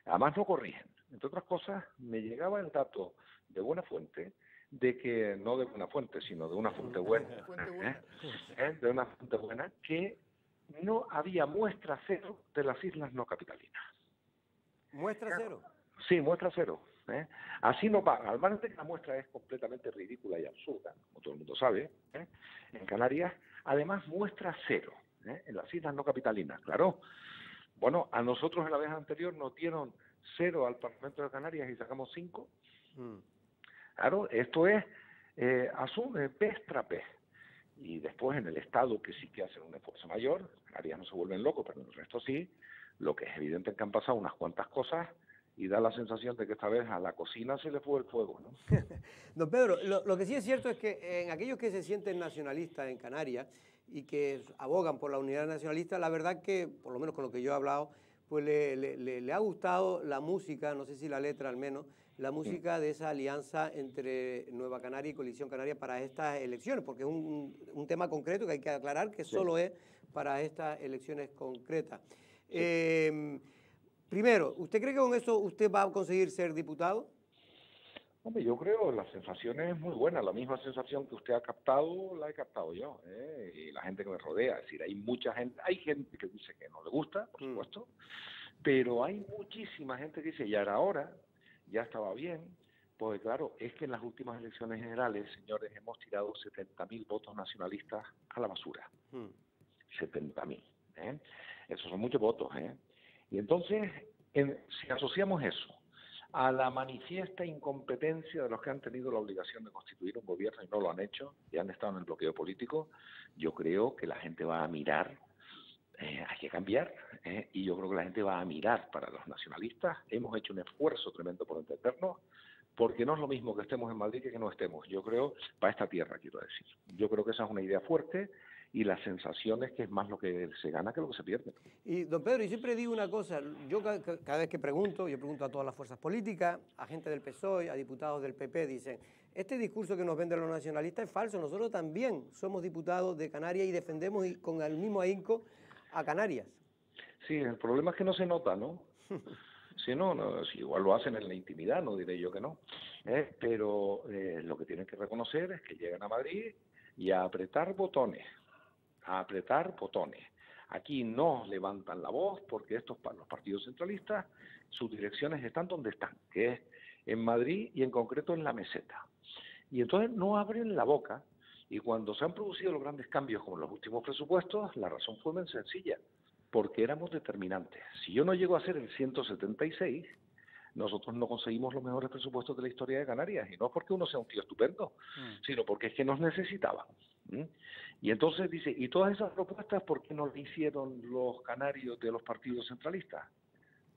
Además no corrigen. Entre otras cosas, me llegaba el dato de buena fuente, de que, no de buena fuente, sino de una fuente buena, de una fuente buena, que no había muestra cero de las islas no capitalinas.
¿Muestra cero?
Sí, muestra cero. Así no va. Al margen de que la muestra es completamente ridícula y absurda, como todo el mundo sabe, en Canarias, además muestra cero, en las islas no capitalinas, claro. Bueno, a nosotros en la vez anterior nos dieron 0 al Parlamento de Canarias y sacamos 5. Claro, esto es, asume pez tras pez. Y después en el Estado, que sí que hacen un esfuerzo mayor, Canarias no se vuelven locos, pero en el resto sí, lo que es evidente es que han pasado unas cuantas cosas y da la sensación de que esta vez a la cocina se le fue el fuego, ¿no?
Don Pedro, lo que sí es cierto es que en aquellos que se sienten nacionalistas en Canarias y que abogan por la unidad nacionalista, la verdad que, por lo menos con lo que yo he hablado, pues le ha gustado la música, no sé si la letra al menos, la música de esa alianza entre Nueva Canaria y Coalición Canaria para estas elecciones, porque es un tema concreto que hay que aclarar que solo es para estas elecciones concretas. Primero, ¿usted cree que con eso usted va a conseguir ser diputado?
Hombre, yo creo la sensación es muy buena, la misma sensación que usted ha captado, la he captado yo, y la gente que me rodea. Es decir, hay gente que dice que no le gusta, por supuesto, pero hay muchísima gente que dice, ya era hora, ya estaba bien, porque claro, es que en las últimas elecciones generales, señores, hemos tirado 70.000 votos nacionalistas a la basura. 70.000, esos son muchos votos, Y entonces, si asociamos eso a la manifiesta incompetencia de los que han tenido la obligación de constituir un gobierno y no lo han hecho, y han estado en el bloqueo político, yo creo que la gente va a mirar, hay que cambiar, y yo creo que la gente va a mirar para los nacionalistas. Hemos hecho un esfuerzo tremendo por entendernos, porque no es lo mismo que estemos en Madrid que no estemos. Yo creo, para esta tierra, quiero decir. Yo creo que esa es una idea fuerte, y la sensación es que es más lo que se gana que lo que se pierde.
Y, don Pedro, yo siempre digo una cosa, yo cada vez que pregunto, yo pregunto a todas las fuerzas políticas, a gente del PSOE, a diputados del PP, dicen, este discurso que nos venden los nacionalistas es falso, nosotros también somos diputados de Canarias y defendemos con el mismo ahínco a Canarias.
Sí, el problema es que no se nota, ¿no? Si no, si igual lo hacen en la intimidad, no diré yo que no. Pero lo que tienen que reconocer es que llegan a Madrid y a apretar botones, a apretar botones. Aquí no levantan la voz porque los partidos centralistas, sus direcciones están donde están, que es en Madrid y en concreto en la meseta. Y entonces no abren la boca, y cuando se han producido los grandes cambios como en los últimos presupuestos, la razón fue muy sencilla, porque éramos determinantes. Si yo no llego a ser el 176, nosotros no conseguimos los mejores presupuestos de la historia de Canarias, y no porque uno sea un tío estupendo, sino porque es que nos necesitaban. Y entonces dice, ¿y todas esas propuestas por qué no le hicieron los canarios de los partidos centralistas?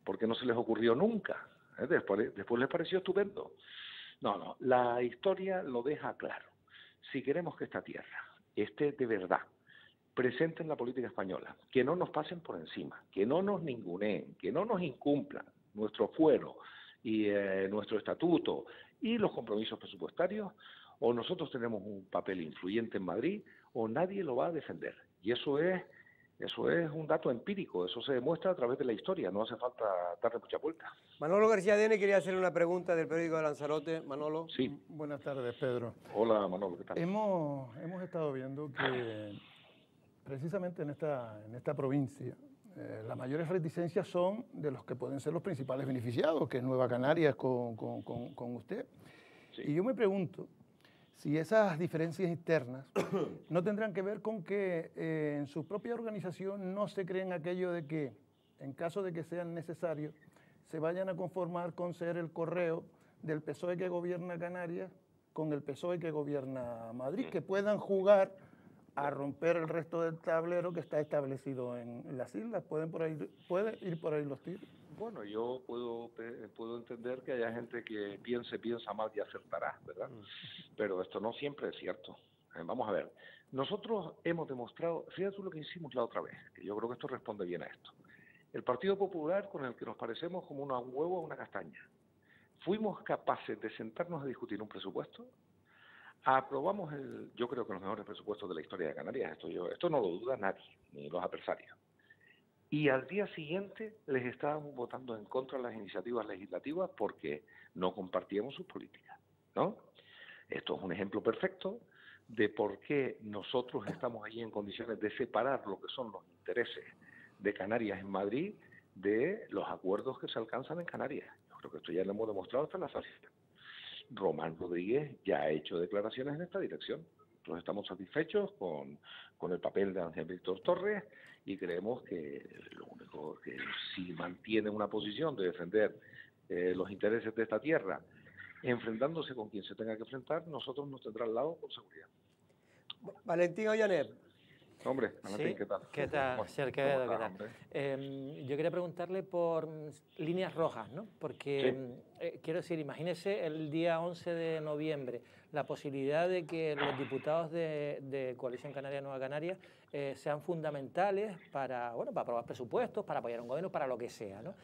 Porque no se les ocurrió nunca. Después les pareció estupendo. No, la historia lo deja claro. Si queremos que esta tierra esté de verdad presente en la política española, que no nos pasen por encima, que no nos ninguneen, que no nos incumplan nuestro fuero y nuestro estatuto y los compromisos presupuestarios, o nosotros tenemos un papel influyente en Madrid o nadie lo va a defender. Y eso es un dato empírico, eso se demuestra a través de la historia, no hace falta darle mucha vuelta.
Manolo García Dene quería hacerle una pregunta del periódico de Lanzarote. Manolo.
Sí.
Buenas tardes, Pedro.
Hola, Manolo, ¿qué tal?
Hemos estado viendo que precisamente en esta provincia las mayores reticencias son de los que pueden ser los principales beneficiados, que es Nueva Canarias con usted. Sí. Y yo me pregunto si esas diferencias internas no tendrán que ver con que en su propia organización no se creen aquello de que, en caso de que sean necesarios, se vayan a conformar con ser el correo del PSOE que gobierna Canarias con el PSOE que gobierna Madrid, que puedan jugar a romper el resto del tablero que está establecido en las islas. ¿Puede ir por ahí los tiros?
Bueno, yo puedo entender que haya gente que piensa mal y acertará, ¿verdad? Pero esto no siempre es cierto. Vamos a ver, nosotros hemos demostrado, fíjate tú lo que hicimos la otra vez, que yo creo que esto responde bien a esto. El Partido Popular, con el que nos parecemos como un huevo a una castaña, fuimos capaces de sentarnos a discutir un presupuesto. Aprobamos yo creo que los mejores presupuestos de la historia de Canarias, esto no lo duda nadie, ni los adversarios. Y al día siguiente les estábamos votando en contra de las iniciativas legislativas porque no compartíamos sus políticas, ¿no? Esto es un ejemplo perfecto de por qué nosotros estamos ahí en condiciones de separar lo que son los intereses de Canarias en Madrid de los acuerdos que se alcanzan en Canarias. Yo creo que esto ya lo hemos demostrado hasta en la saciedad. Román Rodríguez ya ha hecho declaraciones en esta dirección. Nosotros estamos satisfechos con el papel de Ángel Víctor Torres y creemos que lo único que si mantiene una posición de defender los intereses de esta tierra, enfrentándose con quien se tenga que enfrentar, nosotros nos tendrá al lado con seguridad.
Valentín Ollaner.
Hombre, Valentín,
sí.
¿qué tal?
¿Qué tal, Ser Quevedo? ¿Qué tal? Yo quería preguntarle por líneas rojas, ¿no? Porque, quiero decir, imagínese el día 11 de noviembre, la posibilidad de que los diputados de Coalición Canaria Nueva Canarias sean fundamentales para aprobar presupuestos, para apoyar a un gobierno, para lo que sea, ¿no?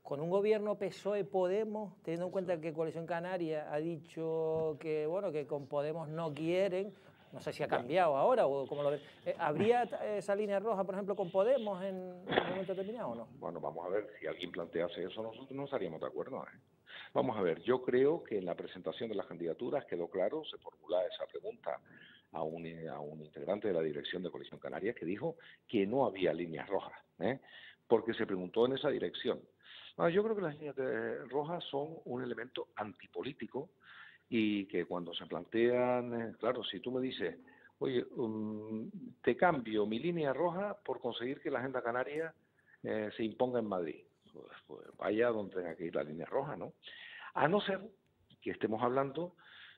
Con un gobierno PSOE-Podemos, teniendo en cuenta que Coalición Canaria ha dicho que con Podemos no quieren. No sé si ha cambiado ahora o cómo lo ven. ¿Habría esa línea roja, por ejemplo, con Podemos en un momento determinado o no?
Bueno, vamos a ver, si alguien plantease eso, nosotros no estaríamos de acuerdo, ¿eh? Vamos a ver, yo creo que en la presentación de las candidaturas quedó claro, se formula esa pregunta a un integrante de la dirección de Coalición Canaria que dijo que no había líneas rojas, porque se preguntó en esa dirección. Yo creo que las líneas rojas son un elemento antipolítico y que cuando se plantean, claro, si tú me dices, oye, te cambio mi línea roja por conseguir que la agenda canaria se imponga en Madrid, pues vaya donde tenga que ir la línea roja, ¿no? A no ser que estemos hablando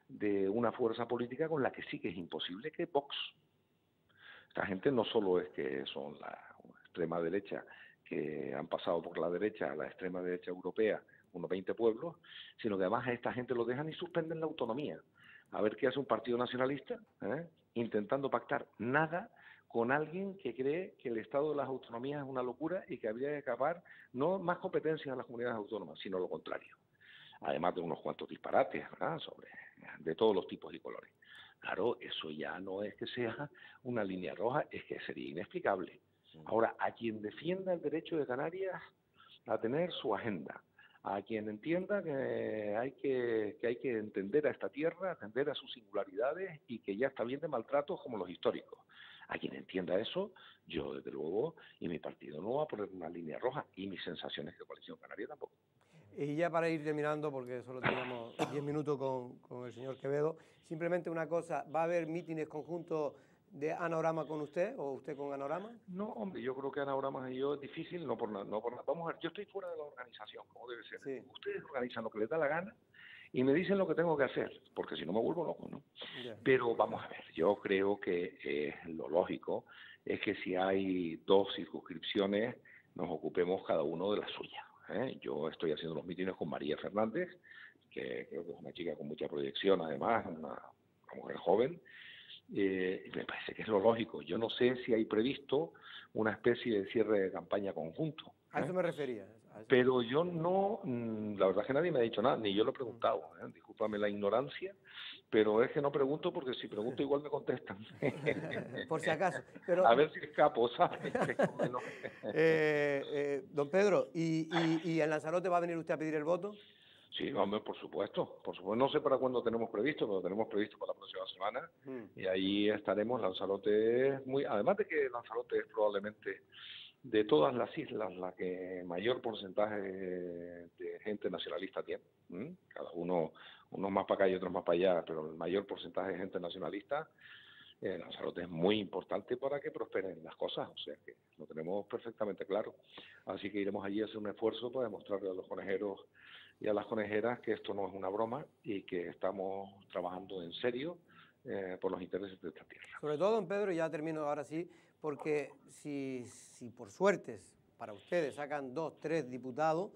de una fuerza política con la que sí que es imposible, que es Vox. Esta gente no solo es que son la extrema derecha, que han pasado por la derecha a la extrema derecha europea, unos 20 pueblos, sino que además a esta gente lo dejan y suspenden la autonomía. A ver qué hace un partido nacionalista, intentando pactar nada con alguien que cree que el estado de las autonomías es una locura y que habría que acabar no más competencias a las comunidades autónomas, sino lo contrario. Además de unos cuantos disparates de todos los tipos y colores. Claro, eso ya no es que sea una línea roja, es que sería inexplicable. Ahora, a quien defienda el derecho de Canarias a tener su agenda, a quien entienda que hay que entender a esta tierra, atender a sus singularidades y que ya está bien de maltratos como los históricos. A quien entienda eso, yo desde luego, y mi partido no va a poner una línea roja, y mis sensaciones de Coalición Canaria tampoco.
Y ya para ir terminando, porque solo teníamos 10 minutos con el señor Quevedo, simplemente una cosa, ¿va a haber mítines conjuntos de Anorama con usted o usted con Anorama?
No, hombre, yo creo que Anorama y yo es difícil, no por nada. Vamos a ver, yo estoy fuera de la organización, como debe ser. Sí. Ustedes organizan lo que les da la gana y me dicen lo que tengo que hacer, porque si no me vuelvo loco, ¿no? Yeah. Pero vamos a ver, yo creo que lo lógico es que si hay 2 circunscripciones, nos ocupemos cada uno de la suya. Yo estoy haciendo los mítines con María Fernández, que creo que es una chica con mucha proyección, además, una mujer joven. Me parece que es lo lógico. Yo no sé si hay previsto una especie de cierre de campaña conjunto.
A eso me refería.
Pero yo no, la verdad es que nadie me ha dicho nada, ni yo lo he preguntado. Discúlpame la ignorancia, pero es que no pregunto porque si pregunto igual me contestan.
Por si acaso. Pero,
a ver si escapo, ¿sabes?
Don Pedro, ¿y en Lanzarote va a venir usted a pedir el voto?
Sí, hombre, por supuesto. No sé para cuándo tenemos previsto, pero tenemos previsto para la próxima semana. Y ahí estaremos. Lanzarote es muy... Además de que Lanzarote es probablemente de todas las islas la que mayor porcentaje de gente nacionalista tiene. Cada uno, unos más para acá y otros más para allá, pero el mayor porcentaje de gente nacionalista. Lanzarote es muy importante para que prosperen las cosas, o sea que lo tenemos perfectamente claro. Así que iremos allí a hacer un esfuerzo para demostrarle a los conejeros y a las conejeras que esto no es una broma y que estamos trabajando en serio por los intereses de esta tierra.
Sobre todo, don Pedro, ya termino ahora sí, porque si por suerte para ustedes sacan 2, 3 diputados,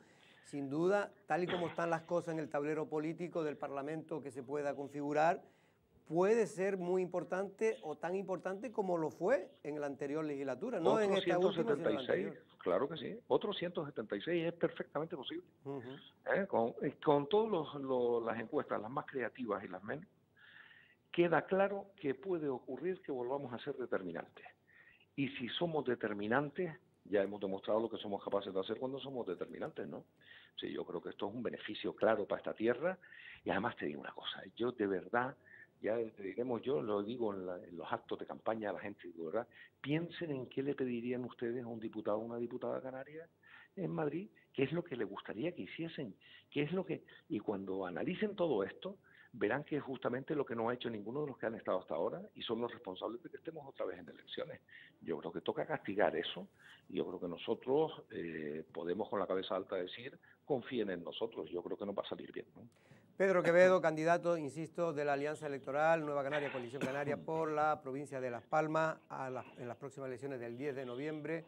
sin duda, tal y como están las cosas en el tablero político del Parlamento que se pueda configurar, puede ser muy importante o tan importante como lo fue en la anterior legislatura, no en esta última, sino en la anterior.
Claro que sí, otros 176 es perfectamente posible. Con todas las encuestas, las más creativas y las menos, queda claro que puede ocurrir que volvamos a ser determinantes. Y si somos determinantes, ya hemos demostrado lo que somos capaces de hacer cuando somos determinantes, ¿no? Sí, yo creo que esto es un beneficio claro para esta tierra. Y además te digo una cosa, yo de verdad... Ya diremos, yo lo digo en los actos de campaña a la gente, ¿verdad? Piensen en qué le pedirían ustedes a un diputado o una diputada canaria en Madrid, qué es lo que les gustaría que hiciesen, qué es lo que... Y cuando analicen todo esto, verán que es justamente lo que no ha hecho ninguno de los que han estado hasta ahora y son los responsables de que estemos otra vez en elecciones. Yo creo que toca castigar eso y yo creo que nosotros podemos con la cabeza alta decir, confíen en nosotros, yo creo que nos va a salir bien, ¿no?
Pedro Quevedo, candidato, insisto, de la Alianza Electoral Nueva Canaria, Coalición Canaria, por la provincia de Las Palmas, en las próximas elecciones del 10 de noviembre,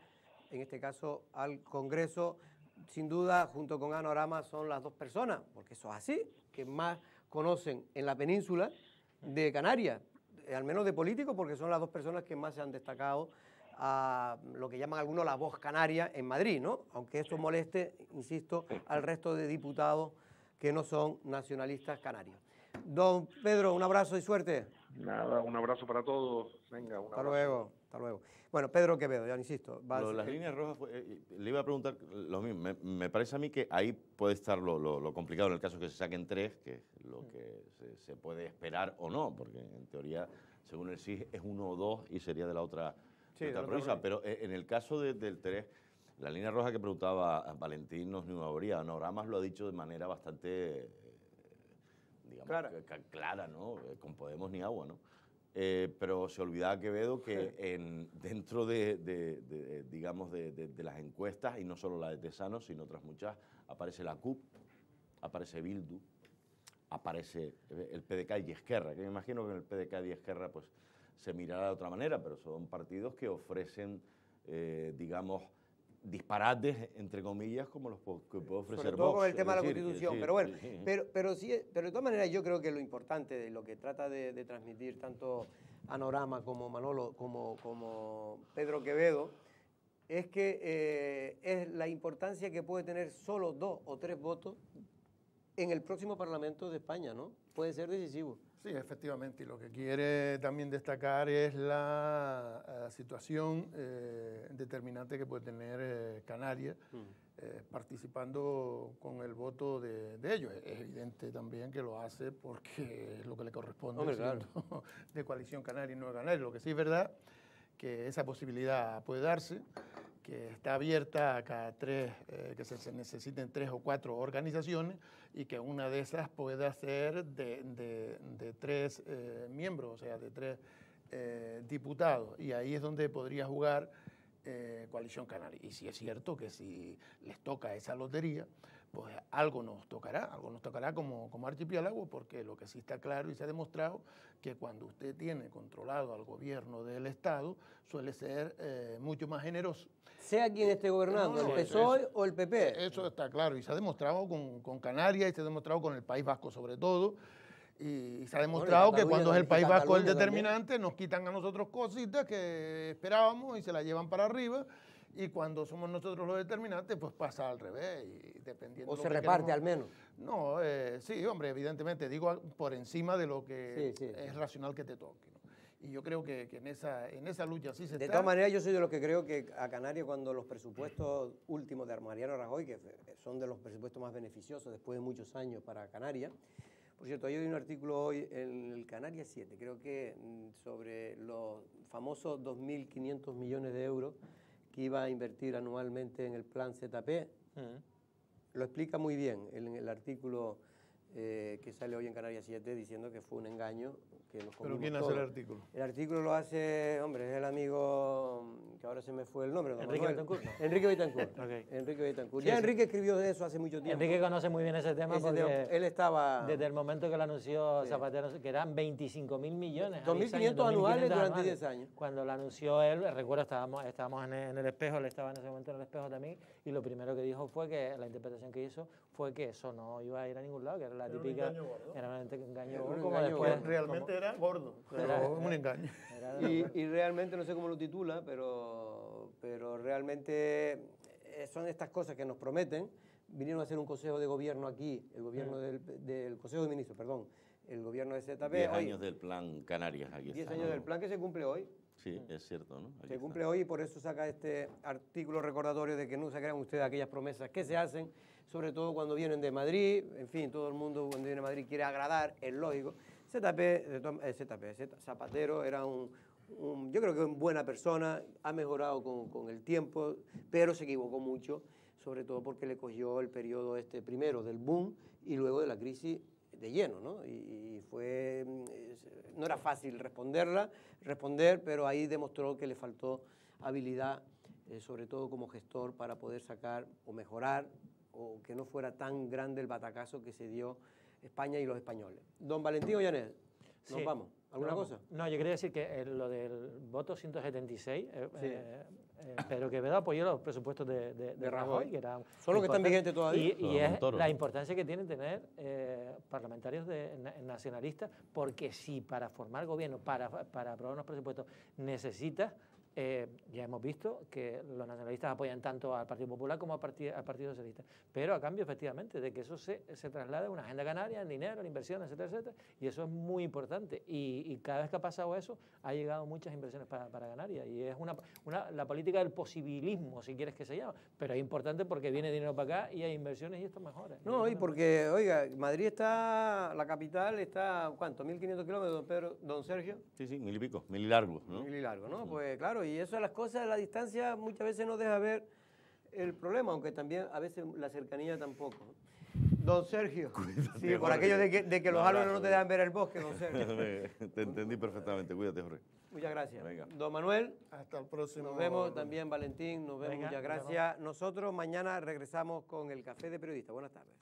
en este caso al Congreso. Sin duda, junto con Anorama, son las 2 personas, porque eso es así, que más conocen en la península de Canarias, al menos de políticos, porque son las 2 personas que más se han destacado a lo que llaman algunos la voz canaria en Madrid, ¿no? Aunque esto moleste, insisto, al resto de diputados que no son nacionalistas canarios. Don Pedro, un abrazo y suerte.
Nada, un abrazo para todos. Venga, un abrazo.
Hasta luego, hasta luego. Bueno, Pedro Quevedo, ya insisto.
Las líneas rojas, le iba a preguntar lo mismo. Me parece a mí que ahí puede estar lo complicado en el caso que se saquen 3, que es lo que se puede esperar o no, porque en teoría, según el SIG, es 1 o 2 y sería de la otra, provincia. Pero en el caso del 3... La línea roja que preguntaba Valentín no es ninguna habría. Anoramas lo ha dicho de manera bastante, digamos, clara, ¿no? Con Podemos ni agua, ¿no? Pero se olvidaba Quevedo que dentro digamos, de las encuestas, y no solo la de Tesanos, sino otras muchas, aparece la CUP, aparece Bildu, aparece el PDK y Esquerra, que me imagino que en el PDK y Esquerra pues, se mirará de otra manera, pero son partidos que ofrecen, digamos, disparates, entre comillas, como los que puede ofrecer
Sobre todo
Vox,
con el tema de la Constitución,
sí,
pero bueno,
sí.
Pero de todas maneras yo creo que lo importante de lo que trata de transmitir tanto Anorama como Manolo, como Pedro Quevedo, es que es la importancia que puede tener solo 2 o 3 votos en el próximo Parlamento de España, ¿no? Puede ser decisivo.
Sí, efectivamente, y lo que quiere también destacar es la situación determinante que puede tener Canarias participando con el voto de ellos. Es evidente también que lo hace porque es lo que le corresponde.
Hombre, claro.
De Coalición Canaria y Nueva Canaria. Lo que sí es verdad que esa posibilidad puede darse, que está abierta a cada que se necesiten 3 o 4 organizaciones y que una de esas pueda ser de 3 miembros, o sea, de 3 diputados. Y ahí es donde podría jugar Coalición Canaria. Y sí es cierto que si les toca esa lotería, pues algo nos tocará como archipiélago, porque lo que sí está claro y se ha demostrado que cuando usted tiene controlado al gobierno del Estado, suele ser mucho más generoso.
Sea quien esté gobernando, el PSOE o el PP.
Eso está claro y se ha demostrado con Canarias y se ha demostrado con el País Vasco sobre todo. Y se ha demostrado que cuando es el País Vasco el determinante, nos quitan a nosotros cositas que esperábamos y se las llevan para arriba. Y cuando somos nosotros los determinantes, pues pasa al revés. Y dependiendo
o se reparte al menos.
No, sí, hombre, evidentemente, digo por encima de lo que es racional que te toque, ¿no? Y yo creo que en esa lucha sí se está.
De todas maneras, yo soy de los que creo que a Canarias, cuando los presupuestos últimos de Mariano Rajoy, que son de los presupuestos más beneficiosos después de muchos años para Canarias. Por cierto, hay un artículo hoy en el Canarias 7, creo que sobre los famosos 2.500 millones de euros que iba a invertir anualmente en el plan ZP. Lo explica muy bien en el artículo que sale hoy en Canarias 7 diciendo que fue un engaño. Que nos
¿Pero quién hace el artículo?
El artículo lo hace, hombre, es el amigo, que ahora se me fue el nombre.
Enrique Betancourt.
¿No? Enrique Betancourt.
Okay.
Enrique Betancourt.
Sí,
ya
sí.
Enrique escribió de eso hace mucho tiempo.
Enrique conoce muy bien ese tema porque
él estaba...
Desde el momento que lo anunció Zapatero, que eran 25.000 millones.
2.500 anuales durante 10 años.
Cuando lo anunció él, recuerdo, estábamos en el espejo, él estaba en ese momento en el espejo también, y lo primero que dijo fue que, la interpretación que hizo, fue que eso no iba a ir a ningún lado, que era la típica... Era un engaño gordo. Como después,
realmente era gordo. Pero un engaño.
Y realmente, no sé cómo lo titula, pero realmente son estas cosas que nos prometen. Vinieron a hacer un consejo de gobierno aquí, el gobierno del Consejo de Ministros, perdón, el gobierno de ZP.
10 años del plan Canarias. Aquí
10 años del plan que se cumple hoy.
Sí, es cierto, ¿no?
Se cumple hoy y por eso saca este artículo recordatorio de que no se crean ustedes aquellas promesas que se hacen, sobre todo cuando vienen de Madrid. En fin, todo el mundo cuando viene de Madrid quiere agradar, es lógico. Zapatero era yo creo que es una buena persona, ha mejorado con el tiempo, pero se equivocó mucho, sobre todo porque le cogió el periodo primero del boom y luego de la crisis de lleno, ¿no? Y no era fácil responder, pero ahí demostró que le faltó habilidad, sobre todo como gestor, para poder sacar o mejorar, o que no fuera tan grande el batacazo que se dio España y los españoles. Don Valentín Ollanes, nos vamos. ¿Alguna cosa?
No, yo quería decir que lo del voto 176, Pedro Quevedo apoyó los presupuestos de Rajoy, que eran
son los que están vigentes todavía.
Y es la importancia que tienen tener parlamentarios nacionalistas, porque si para formar gobierno, para aprobar unos presupuestos, necesitas... ya hemos visto que los nacionalistas apoyan tanto al Partido Popular como al Partido Socialista, pero a cambio, efectivamente, de que eso se traslade a una agenda canaria, en dinero, en inversiones, etcétera, etcétera, y eso es muy importante. Y cada vez que ha pasado eso, ha llegado muchas inversiones para Canarias, y es la política del posibilismo, si quieres que se llame, pero es importante porque viene dinero para acá y hay inversiones y esto mejora.
No, y porque, oiga, Madrid la capital está, ¿cuánto? 1.500 kilómetros, don Sergio.
Sí, 1.000 y pico, 1.000 y largo, ¿no?
1.000 y largo, ¿no? Pues claro, y eso, las cosas, la distancia muchas veces no deja ver el problema, aunque también a veces la cercanía tampoco. Don Sergio, cuídate, sí, por aquello de que los árboles no te dejan ver el bosque, don Sergio.
Te entendí perfectamente, cuídate, Jorge.
Muchas gracias.
Venga.
Don Manuel.
Hasta el próximo.
Nos vemos también, Valentín, nos vemos, muchas gracias. Nosotros mañana regresamos con el Café de Periodistas. Buenas tardes.